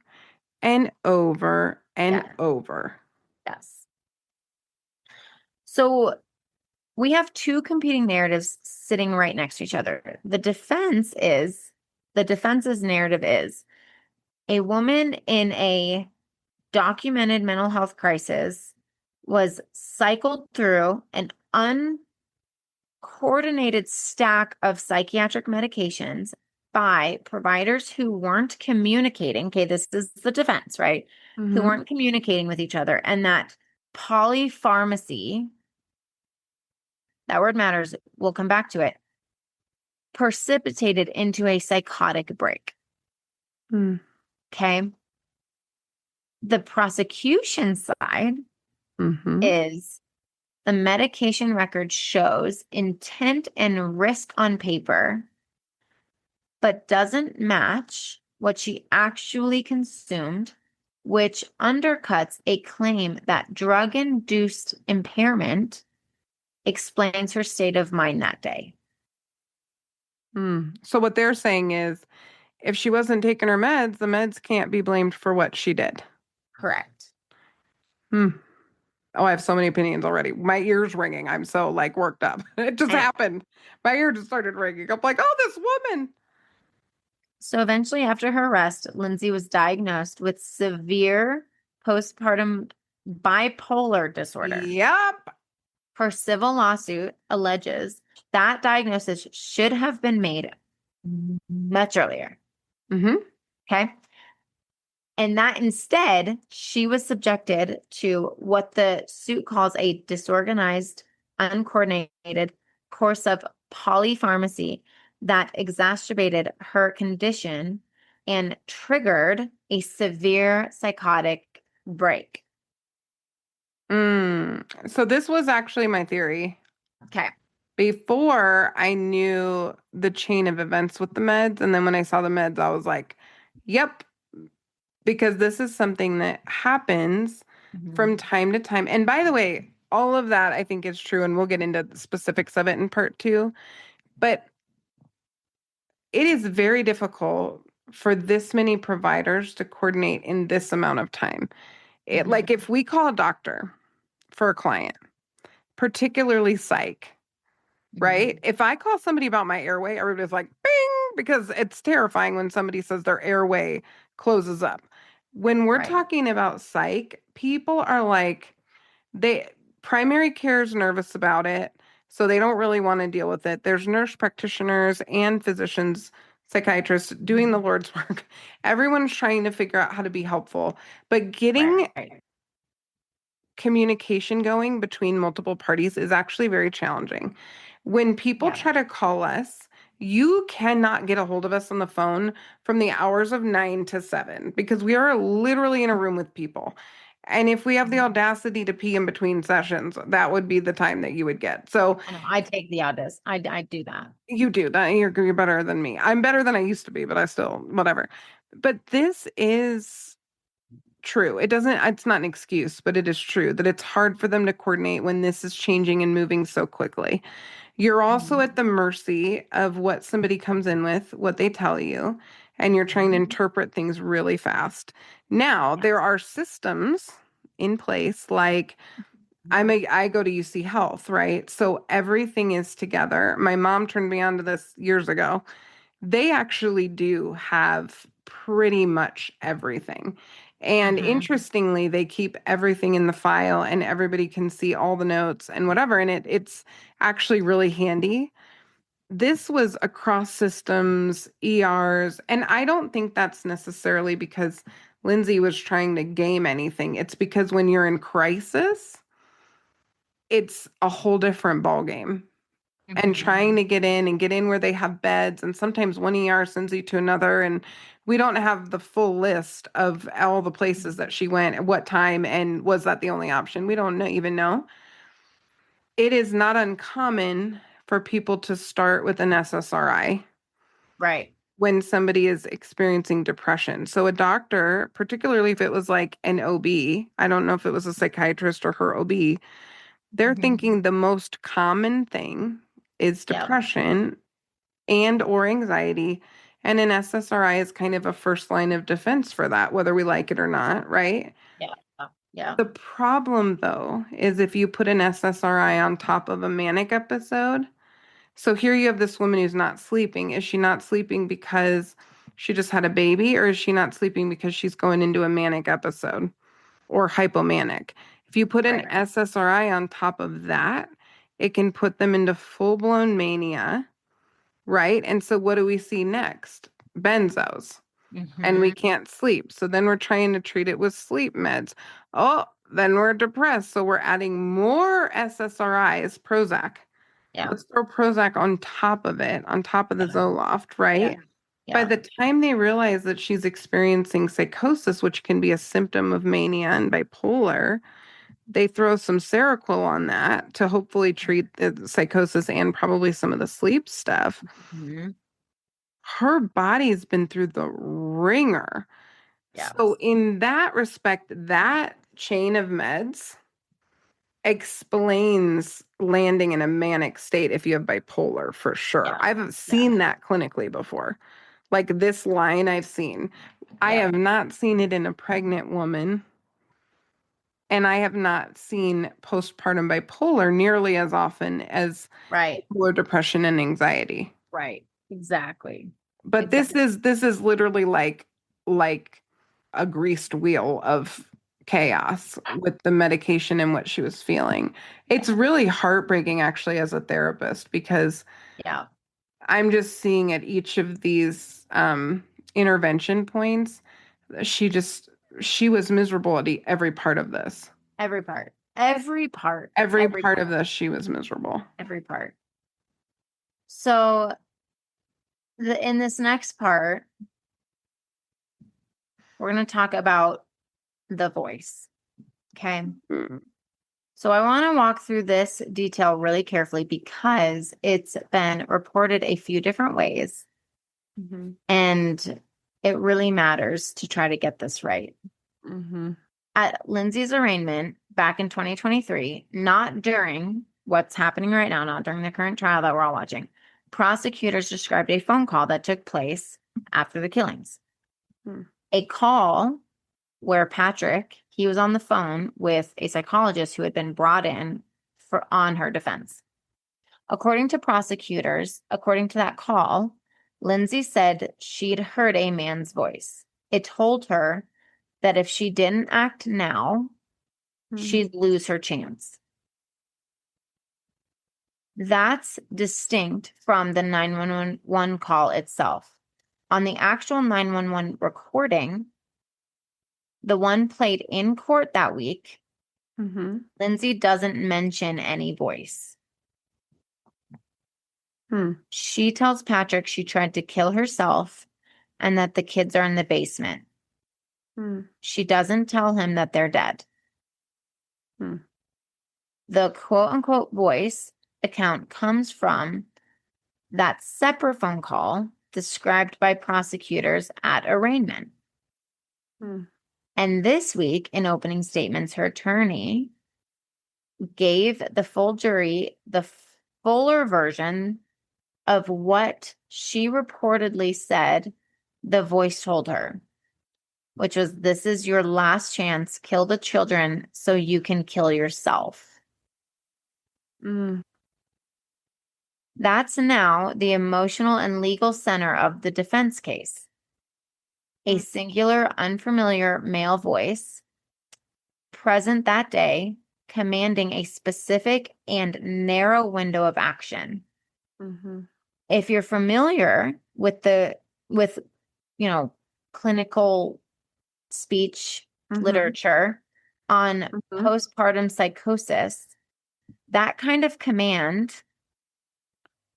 and over and over. Yes. So we have two competing narratives sitting right next to each other. The defense's narrative is a woman in a documented mental health crisis was cycled through an uncoordinated stack of psychiatric medications by providers who weren't communicating. Okay, this is the defense, right? Who weren't communicating with each other. And that polypharmacy, that word matters, we'll come back to it, precipitated into a psychotic break. Okay. The prosecution side is the medication record shows intent and risk on paper, but doesn't match what she actually consumed, which undercuts a claim that drug-induced impairment explains her state of mind that day. So what they're saying is, if she wasn't taking her meds, the meds can't be blamed for what she did. Correct. Oh, I have so many opinions already. My ear's ringing. I'm so worked up. It just happened. My ear just started ringing. I'm like, oh, this woman. So eventually, after her arrest, Lindsay was diagnosed with severe postpartum bipolar disorder. Yep. Her civil lawsuit alleges that diagnosis should have been made much earlier. Okay. And that instead, she was subjected to what the suit calls a disorganized, uncoordinated course of polypharmacy that exacerbated her condition and triggered a severe psychotic break. So this was actually my theory. Okay. Before I knew the chain of events with the meds, and then when I saw the meds, I was like, yep, because this is something that happens from time to time. And by the way, all of that I think is true, and we'll get into the specifics of it in part 2. But it is very difficult for this many providers to coordinate in this amount of time. Like if we call a doctor for a client, particularly psych, right? If I call somebody about my airway, everybody's like, bing, because it's terrifying when somebody says their airway closes up. When we're talking about psych, people are like, primary care is nervous about it, so they don't really want to deal with it. There's nurse practitioners and physicians, psychiatrists doing the Lord's work. Everyone's trying to figure out how to be helpful, but getting communication going between multiple parties is actually very challenging. When people try to call us, you cannot get a hold of us on the phone from the hours of 9 to 7 because we are literally in a room with people. And if we have the audacity to pee in between sessions, that would be the time that you would get. So I know, I take the audacity. I do that. You do that. You're better than me. I'm better than I used to be, but I still, whatever. But this is true. It's not an excuse, but it is true that it's hard for them to coordinate when this is changing and moving so quickly. You're also at the mercy of what somebody comes in with, what they tell you, and you're trying to interpret things really fast. Now, there are systems in place like I go to UC Health, right? So everything is together. My mom turned me on to this years ago. They actually do have pretty much everything. And interestingly, they keep everything in the file and everybody can see all the notes and whatever. And it's actually really handy. This was across systems, ERs, and I don't think that's necessarily because Lindsay was trying to game anything. It's because when you're in crisis, it's a whole different ballgame. And trying to get in where they have beds, and sometimes one ER sends you to another, and we don't have the full list of all the places that she went at what time, and was that the only option? We don't even know. It is not uncommon for people to start with an SSRI. Right. When somebody is experiencing depression. So a doctor, particularly if it was like an OB, I don't know if it was a psychiatrist or her OB, they're thinking the most common thing is depression and or anxiety. And an SSRI is kind of a first line of defense for that, whether we like it or not, right? Yeah. Yeah. The problem, though, is if you put an SSRI on top of a manic episode. So here you have this woman who's not sleeping. Is she not sleeping because she just had a baby, or is she not sleeping because she's going into a manic episode or hypomanic? If you put an SSRI on top of that, it can put them into full-blown mania, right? And so what do we see next? Benzos. And we can't sleep. So then we're trying to treat it with sleep meds. Oh, then we're depressed. So we're adding more SSRIs, Prozac. Yeah. Let's throw Prozac on top of it, on top of the Zoloft, right? Yeah. By the time they realize that she's experiencing psychosis, which can be a symptom of mania and bipolar, they throw some Seroquel on that to hopefully treat the psychosis and probably some of the sleep stuff. Her body's been through the ringer. So in that respect, that chain of meds explains landing in a manic state if you have bipolar, for sure. I've seen that clinically before. Like this line I've seen. I have not seen it in a pregnant woman. And I have not seen postpartum bipolar nearly as often as bipolar depression and anxiety. Right. Exactly. But this is literally like a greased wheel of chaos with the medication and what she was feeling. It's really heartbreaking actually as a therapist because I'm just seeing at each of these intervention points, she was miserable at every part of this. Every part of this, she was miserable. Every part. So in this next part, we're going to talk about the voice. Okay. So I want to walk through this detail really carefully because it's been reported a few different ways. And it really matters to try to get this right. At Lindsay's arraignment back in 2023, not during what's happening right now, not during the current trial that we're all watching, prosecutors described a phone call that took place after the killings. Hmm. A call where Patrick, he was on the phone with a psychologist who had been brought in on her defense. According to prosecutors, according to that call, Lindsay said she'd heard a man's voice. It told her that if she didn't act now, she'd lose her chance. That's distinct from the 911 call itself. On the actual 911 recording, the one played in court that week, Lindsay doesn't mention any voice. She tells Patrick she tried to kill herself and that the kids are in the basement. She doesn't tell him that they're dead. The quote-unquote voice account comes from that separate phone call described by prosecutors at arraignment. And this week, in opening statements, her attorney gave the full jury the fuller version of what she reportedly said the voice told her, which was, "This is your last chance. Kill the children so you can kill yourself." That's now the emotional and legal center of the defense case. A singular, unfamiliar male voice present that day, commanding a specific and narrow window of action. If you're familiar with clinical speech literature on postpartum psychosis, that kind of command,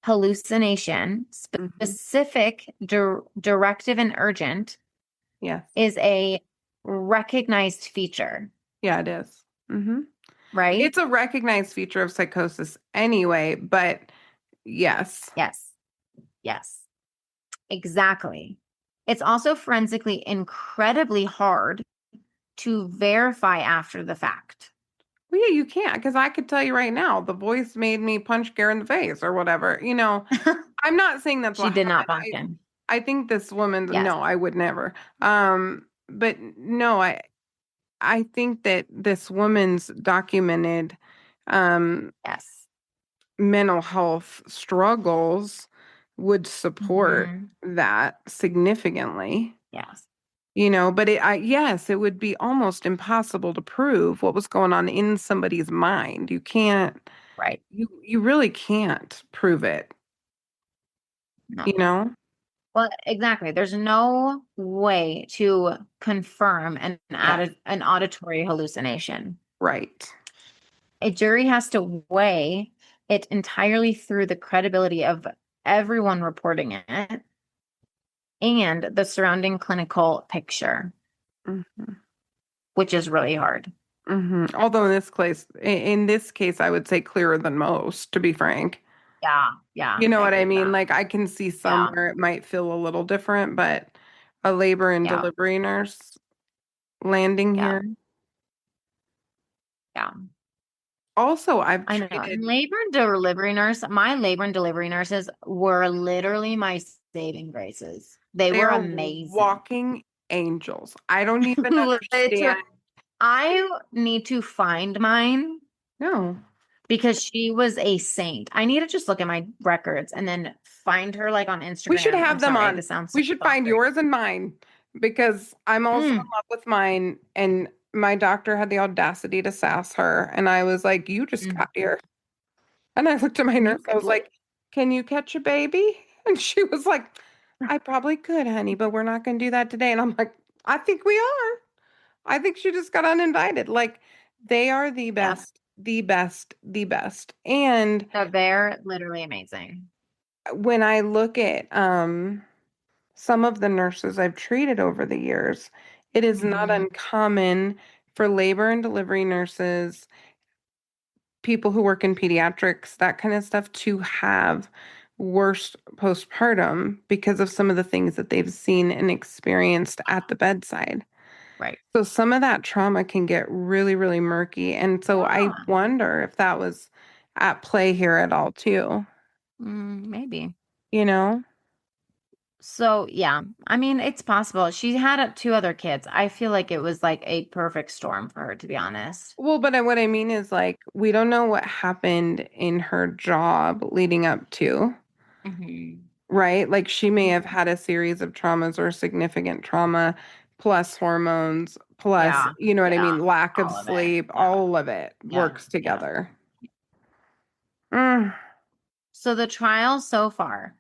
hallucination, specific, directive, and urgent, is a recognized feature. Yeah, it is. Right? It's a recognized feature of psychosis anyway, but yes. Yes. Exactly. It's also forensically incredibly hard to verify after the fact. Well, yeah, you can't, because I could tell you right now, the voice made me punch Gare in the face or whatever. I'm not saying that's She what did not happened. punch him. I think this woman, Yes. no, I would never. But no, I think that this woman's documented Yes. mental health struggles would support that significantly. Yes. But yes, it would be almost impossible to prove what was going on in somebody's mind. You can't, Right. you really can't prove it. No. Well, exactly. There's no way to confirm an auditory hallucination. Right. A jury has to weigh it entirely through the credibility of everyone reporting it and the surrounding clinical picture, which is really hard. Although in this case, I would say clearer than most, to be frank. Yeah. You know what I mean? Like, I can see somewhere it might feel a little different, but a labor and delivery nurse landing here. Yeah. Also, I've I know. treated Labor and delivery nurse. My labor and delivery nurses were literally my saving graces. They were amazing. Walking angels. I don't even understand. I need to find mine. No. Because she was a saint. I need to just look at my records and then find her like on Instagram. We should have them on. This sounds we should find yours and mine, because I'm also in love with mine, and my doctor had the audacity to sass her, and I was like, "You just got here." And I looked at my nurse. I was like, "Can you catch a baby?" And she was like, "I probably could, honey, but we're not going to do that today." And I'm like, "I think we are. I think she just got uninvited." Like, they are the best. The best. And they're literally amazing. When I look at some of the nurses I've treated over the years, it is not uncommon for labor and delivery nurses, people who work in pediatrics, that kind of stuff, to have worse postpartum because of some of the things that they've seen and experienced at the bedside. Right. So some of that trauma can get really, really murky. And so I wonder if that was at play here at all too. Maybe. you know? So, yeah. I mean, it's possible. She had two other kids. I feel like it was like a perfect storm for her, to be honest. Well, but what I mean is like we don't know what happened in her job leading up to, Mm-hmm. right? Like she may have had a series of traumas or significant trauma plus hormones plus, Yeah. you know what I Yeah. mean, lack of All of it. sleep, Yeah. all of it Yeah. works Yeah. together. Mm. So the trial so far,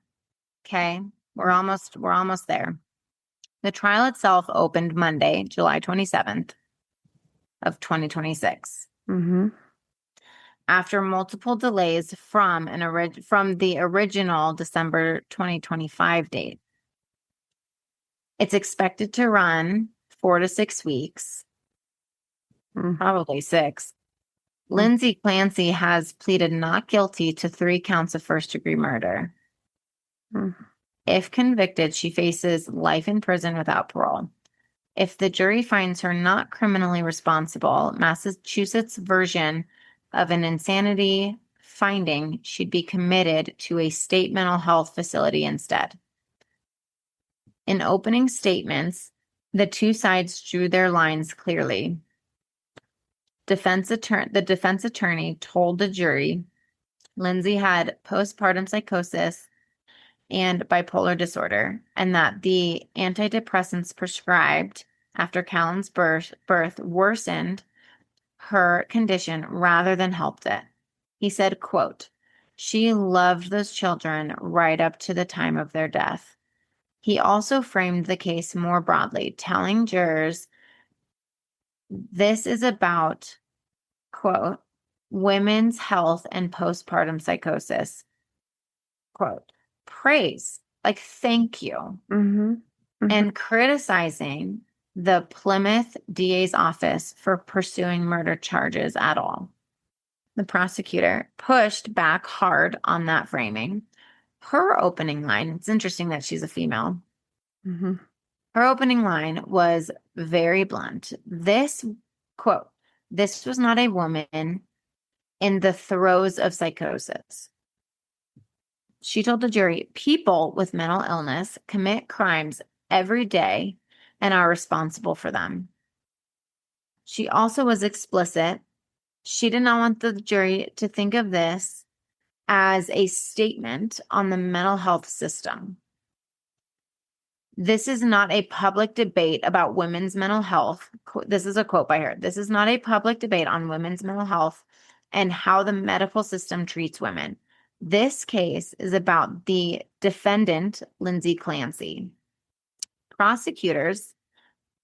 okay, we're almost there. The trial itself opened Monday, July 27th of 2026. Mm-hmm. After multiple delays from the original December 2025 date. It's expected to run 4 to 6 weeks, probably 6. Lindsay Clancy has pleaded not guilty to 3 counts of first-degree murder. If convicted, she faces life in prison without parole. If the jury finds her not criminally responsible, Massachusetts' version of an insanity finding, she'd be committed to a state mental health facility instead. In opening statements, the two sides drew their lines clearly. The defense attorney told the jury Lindsay had postpartum psychosis and bipolar disorder, and that the antidepressants prescribed after Callan's birth worsened her condition rather than helped it. He said, quote, "She loved those children right up to the time of their death." He also framed the case more broadly, telling jurors this is about, quote, women's health and postpartum psychosis. Quote, praise, like thank you, and criticizing the Plymouth DA's office for pursuing murder charges at all. The prosecutor pushed back hard on that framing. Her opening line, it's interesting that she's a female. Her opening line was very blunt. This, quote, "This was not a woman in the throes of psychosis." She told the jury, "People with mental illness commit crimes every day and are responsible for them." She also was explicit. She did not want the jury to think of this as a statement on the mental health system. This is not a public debate about women's mental health. This is a quote by her. "This is not a public debate on women's mental health and how the medical system treats women. This case is about the defendant, Lindsay Clancy." Prosecutors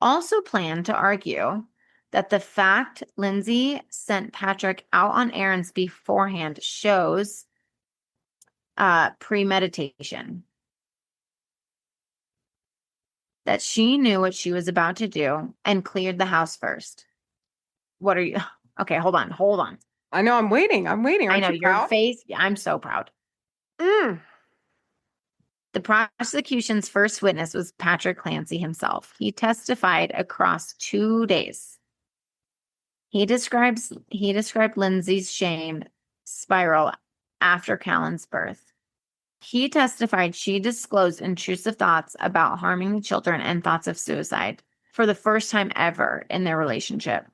also plan to argue that the fact Lindsay sent Patrick out on errands beforehand shows premeditation. That she knew what she was about to do and cleared the house first. What are you? Okay, hold on. I know, I'm waiting. I Aren't know you your proud? face. I'm so proud. The prosecution's first witness was Patrick Clancy himself. He testified across 2 days. He described Lindsay's shame spiral after Callan's birth. He testified she disclosed intrusive thoughts about harming the children and thoughts of suicide for the first time ever in their relationship.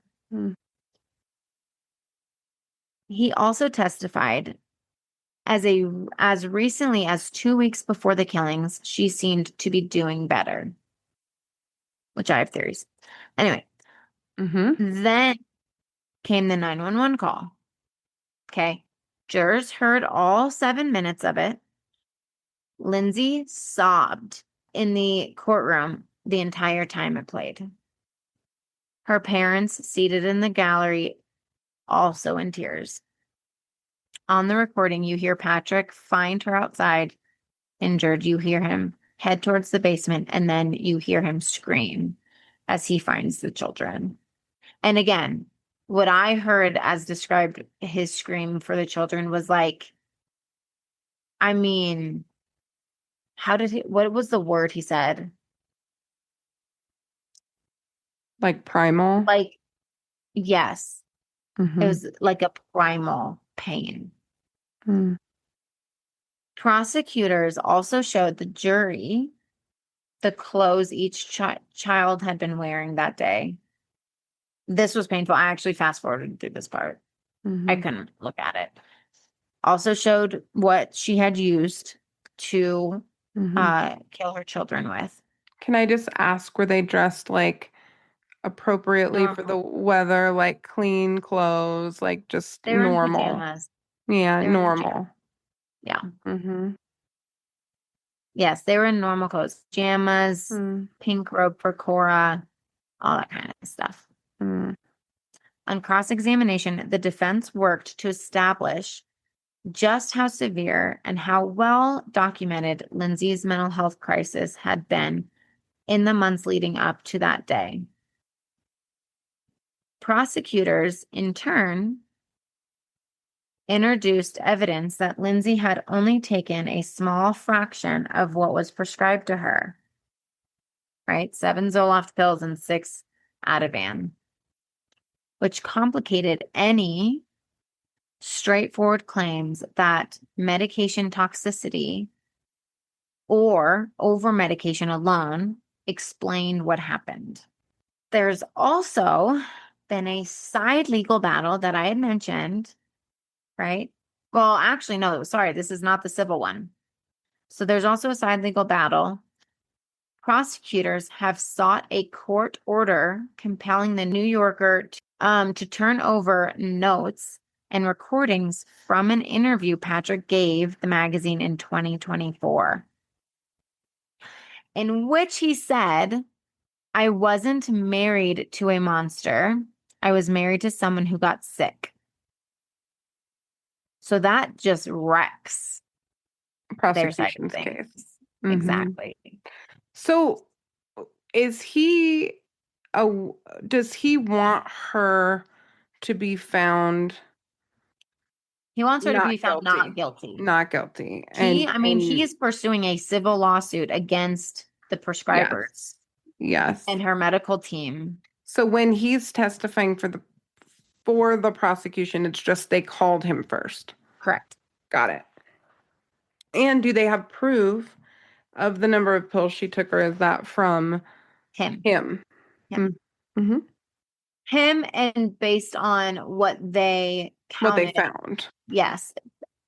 He also testified as recently as 2 weeks before the killings, she seemed to be doing better, which I have theories. Anyway, then came the 911 call. Okay. Jurors heard all 7 minutes of it. Lindsay sobbed in the courtroom the entire time it played. Her parents, seated in the gallery, also in tears. On the recording, you hear Patrick find her outside, injured. You hear him head towards the basement, and then you hear him scream as he finds the children. And again, what I heard as described his scream for the children was like, I mean, what was the word he said? Like primal? Like, yes, it was like a primal pain. Prosecutors also showed the jury the clothes each child had been wearing that day. This was painful. I actually fast forwarded through this part. I couldn't look at it. Also showed what she had used to kill her children with. Can I just ask, were they dressed like appropriately for the weather, like clean clothes, like just They were in normal? pajamas. Yeah, They were in normal. Yeah. Mm-hmm. Yes, they were in normal clothes. Pajamas, pink robe for Cora, all that kind of stuff. On cross-examination, the defense worked to establish just how severe and how well documented Lindsay's mental health crisis had been in the months leading up to that day. Prosecutors, in turn, introduced evidence that Lindsay had only taken a small fraction of what was prescribed to her, right? 7 Zoloft pills and 6 Ativan, which complicated any straightforward claims that medication toxicity or overmedication alone explained what happened. There's also been a side legal battle that I had mentioned, right? Well, actually, no, sorry, this is not the civil one. So there's also a side legal battle. Prosecutors have sought a court order compelling the New Yorker to turn over notes and recordings from an interview Patrick gave the magazine in 2024, in which he said, "I wasn't married to a monster. I was married to someone who got sick." So that just wrecks their side of Prosecution's things. case. Exactly. So does he want her to be found He wants her to not be found guilty? not guilty. Not guilty. He is pursuing a civil lawsuit against the prescribers Yes. and her medical team. So when he's testifying for the prosecution, it's just they called him first. Correct. Got it. And do they have proof of the number of pills she took, or is that from Him. Mm-hmm. Him, and based on what they What they counted, found. yes,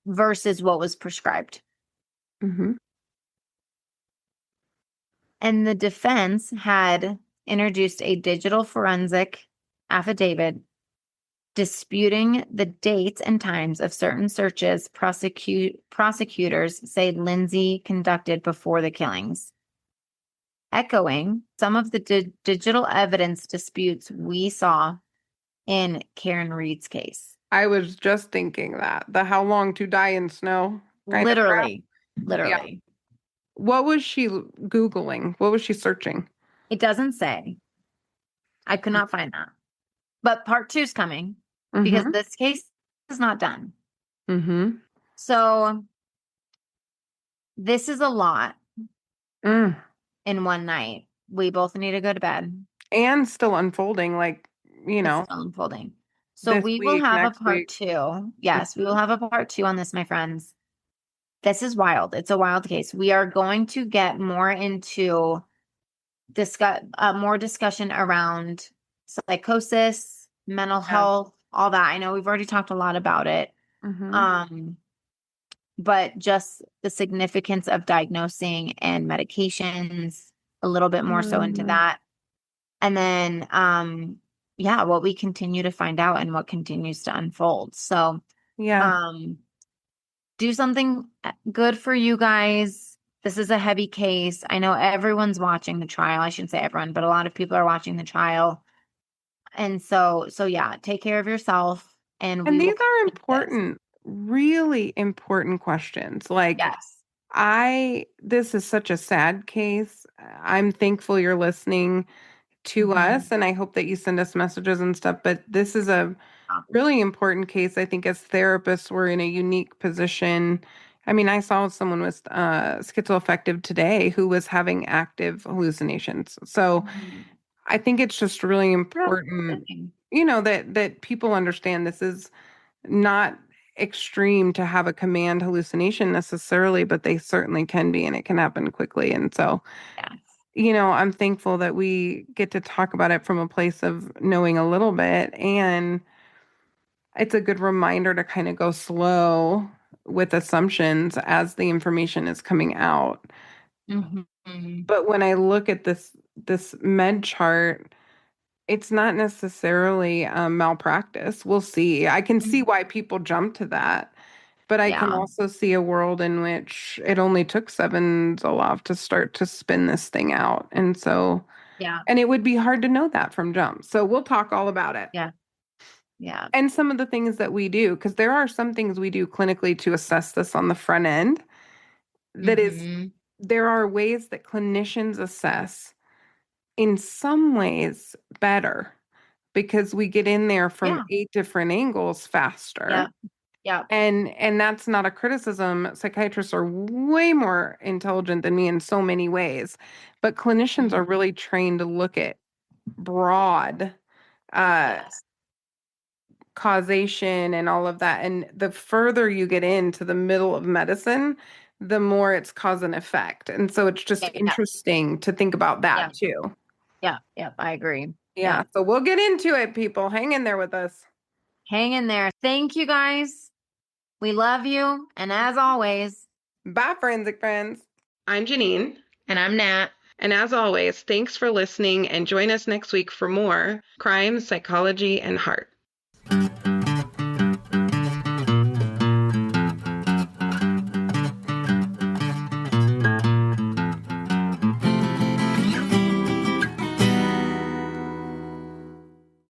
versus what was prescribed. And the defense had introduced a digital forensic affidavit disputing the dates and times of certain searches prosecutors say Lindsay conducted before the killings, echoing some of the digital evidence disputes we saw in Karen Reed's case. I was just thinking that. The how long to die in snow. Literally. Yeah. What was she Googling? What was she searching? It doesn't say. I could not find that. But part 2 is coming because this case is not done. So this is a lot in one night. We both need to go to bed. And still unfolding, It's still unfolding. So we will have a part 2. Yes, we will have a part 2 on this, my friends. This is wild. It's a wild case. We are going to get more into more discussion around psychosis, mental health, all that. I know we've already talked a lot about it. But just the significance of diagnosing and medications, a little bit more so into that. And then, what we continue to find out and what continues to unfold. So, do something good for you guys. This is a heavy case. I know everyone's watching the trial. I shouldn't say everyone, but a lot of people are watching the trial. And so yeah, take care of yourself. And these are important, really important questions. This is such a sad case. I'm thankful you're listening to us, and I hope that you send us messages and stuff, but this is a really important case. I think as therapists, we're in a unique position. I mean, I saw someone with schizoaffective today who was having active hallucinations. So I think it's just really important, that people understand this is not extreme to have a command hallucination necessarily, but they certainly can be, and it can happen quickly. And so, Yeah. I'm thankful that we get to talk about it from a place of knowing a little bit. And it's a good reminder to kind of go slow with assumptions as the information is coming out. Mm-hmm. But when I look at this med chart, it's not necessarily malpractice. We'll see. I can see why people jump to that, but I can Yeah. also see a world in which it only took 7 Zoloft to start to spin this thing out. And so, Yeah. and it would be hard to know that from jump. So we'll talk all about it. Yeah. Yeah. And some of the things that we do, because there are some things we do clinically to assess this on the front end. That is, Mm-hmm. there are ways that clinicians assess in some ways better because we get in there from Yeah. 8 different angles faster. Yeah. Yeah. And that's not a criticism. Psychiatrists are way more intelligent than me in so many ways, but clinicians are really trained to look at broad Yes. causation and all of that. And the further you get into the middle of medicine, the more it's cause and effect. And so it's just interesting to think about that too. Yeah. Yeah. I agree. Yeah. So we'll get into it, people. Hang in there with us. Hang in there. Thank you guys. We love you. And as always, bye, forensic friends. I'm Janine. And I'm Nat. And as always, thanks for listening, and join us next week for more crime, psychology, and heart.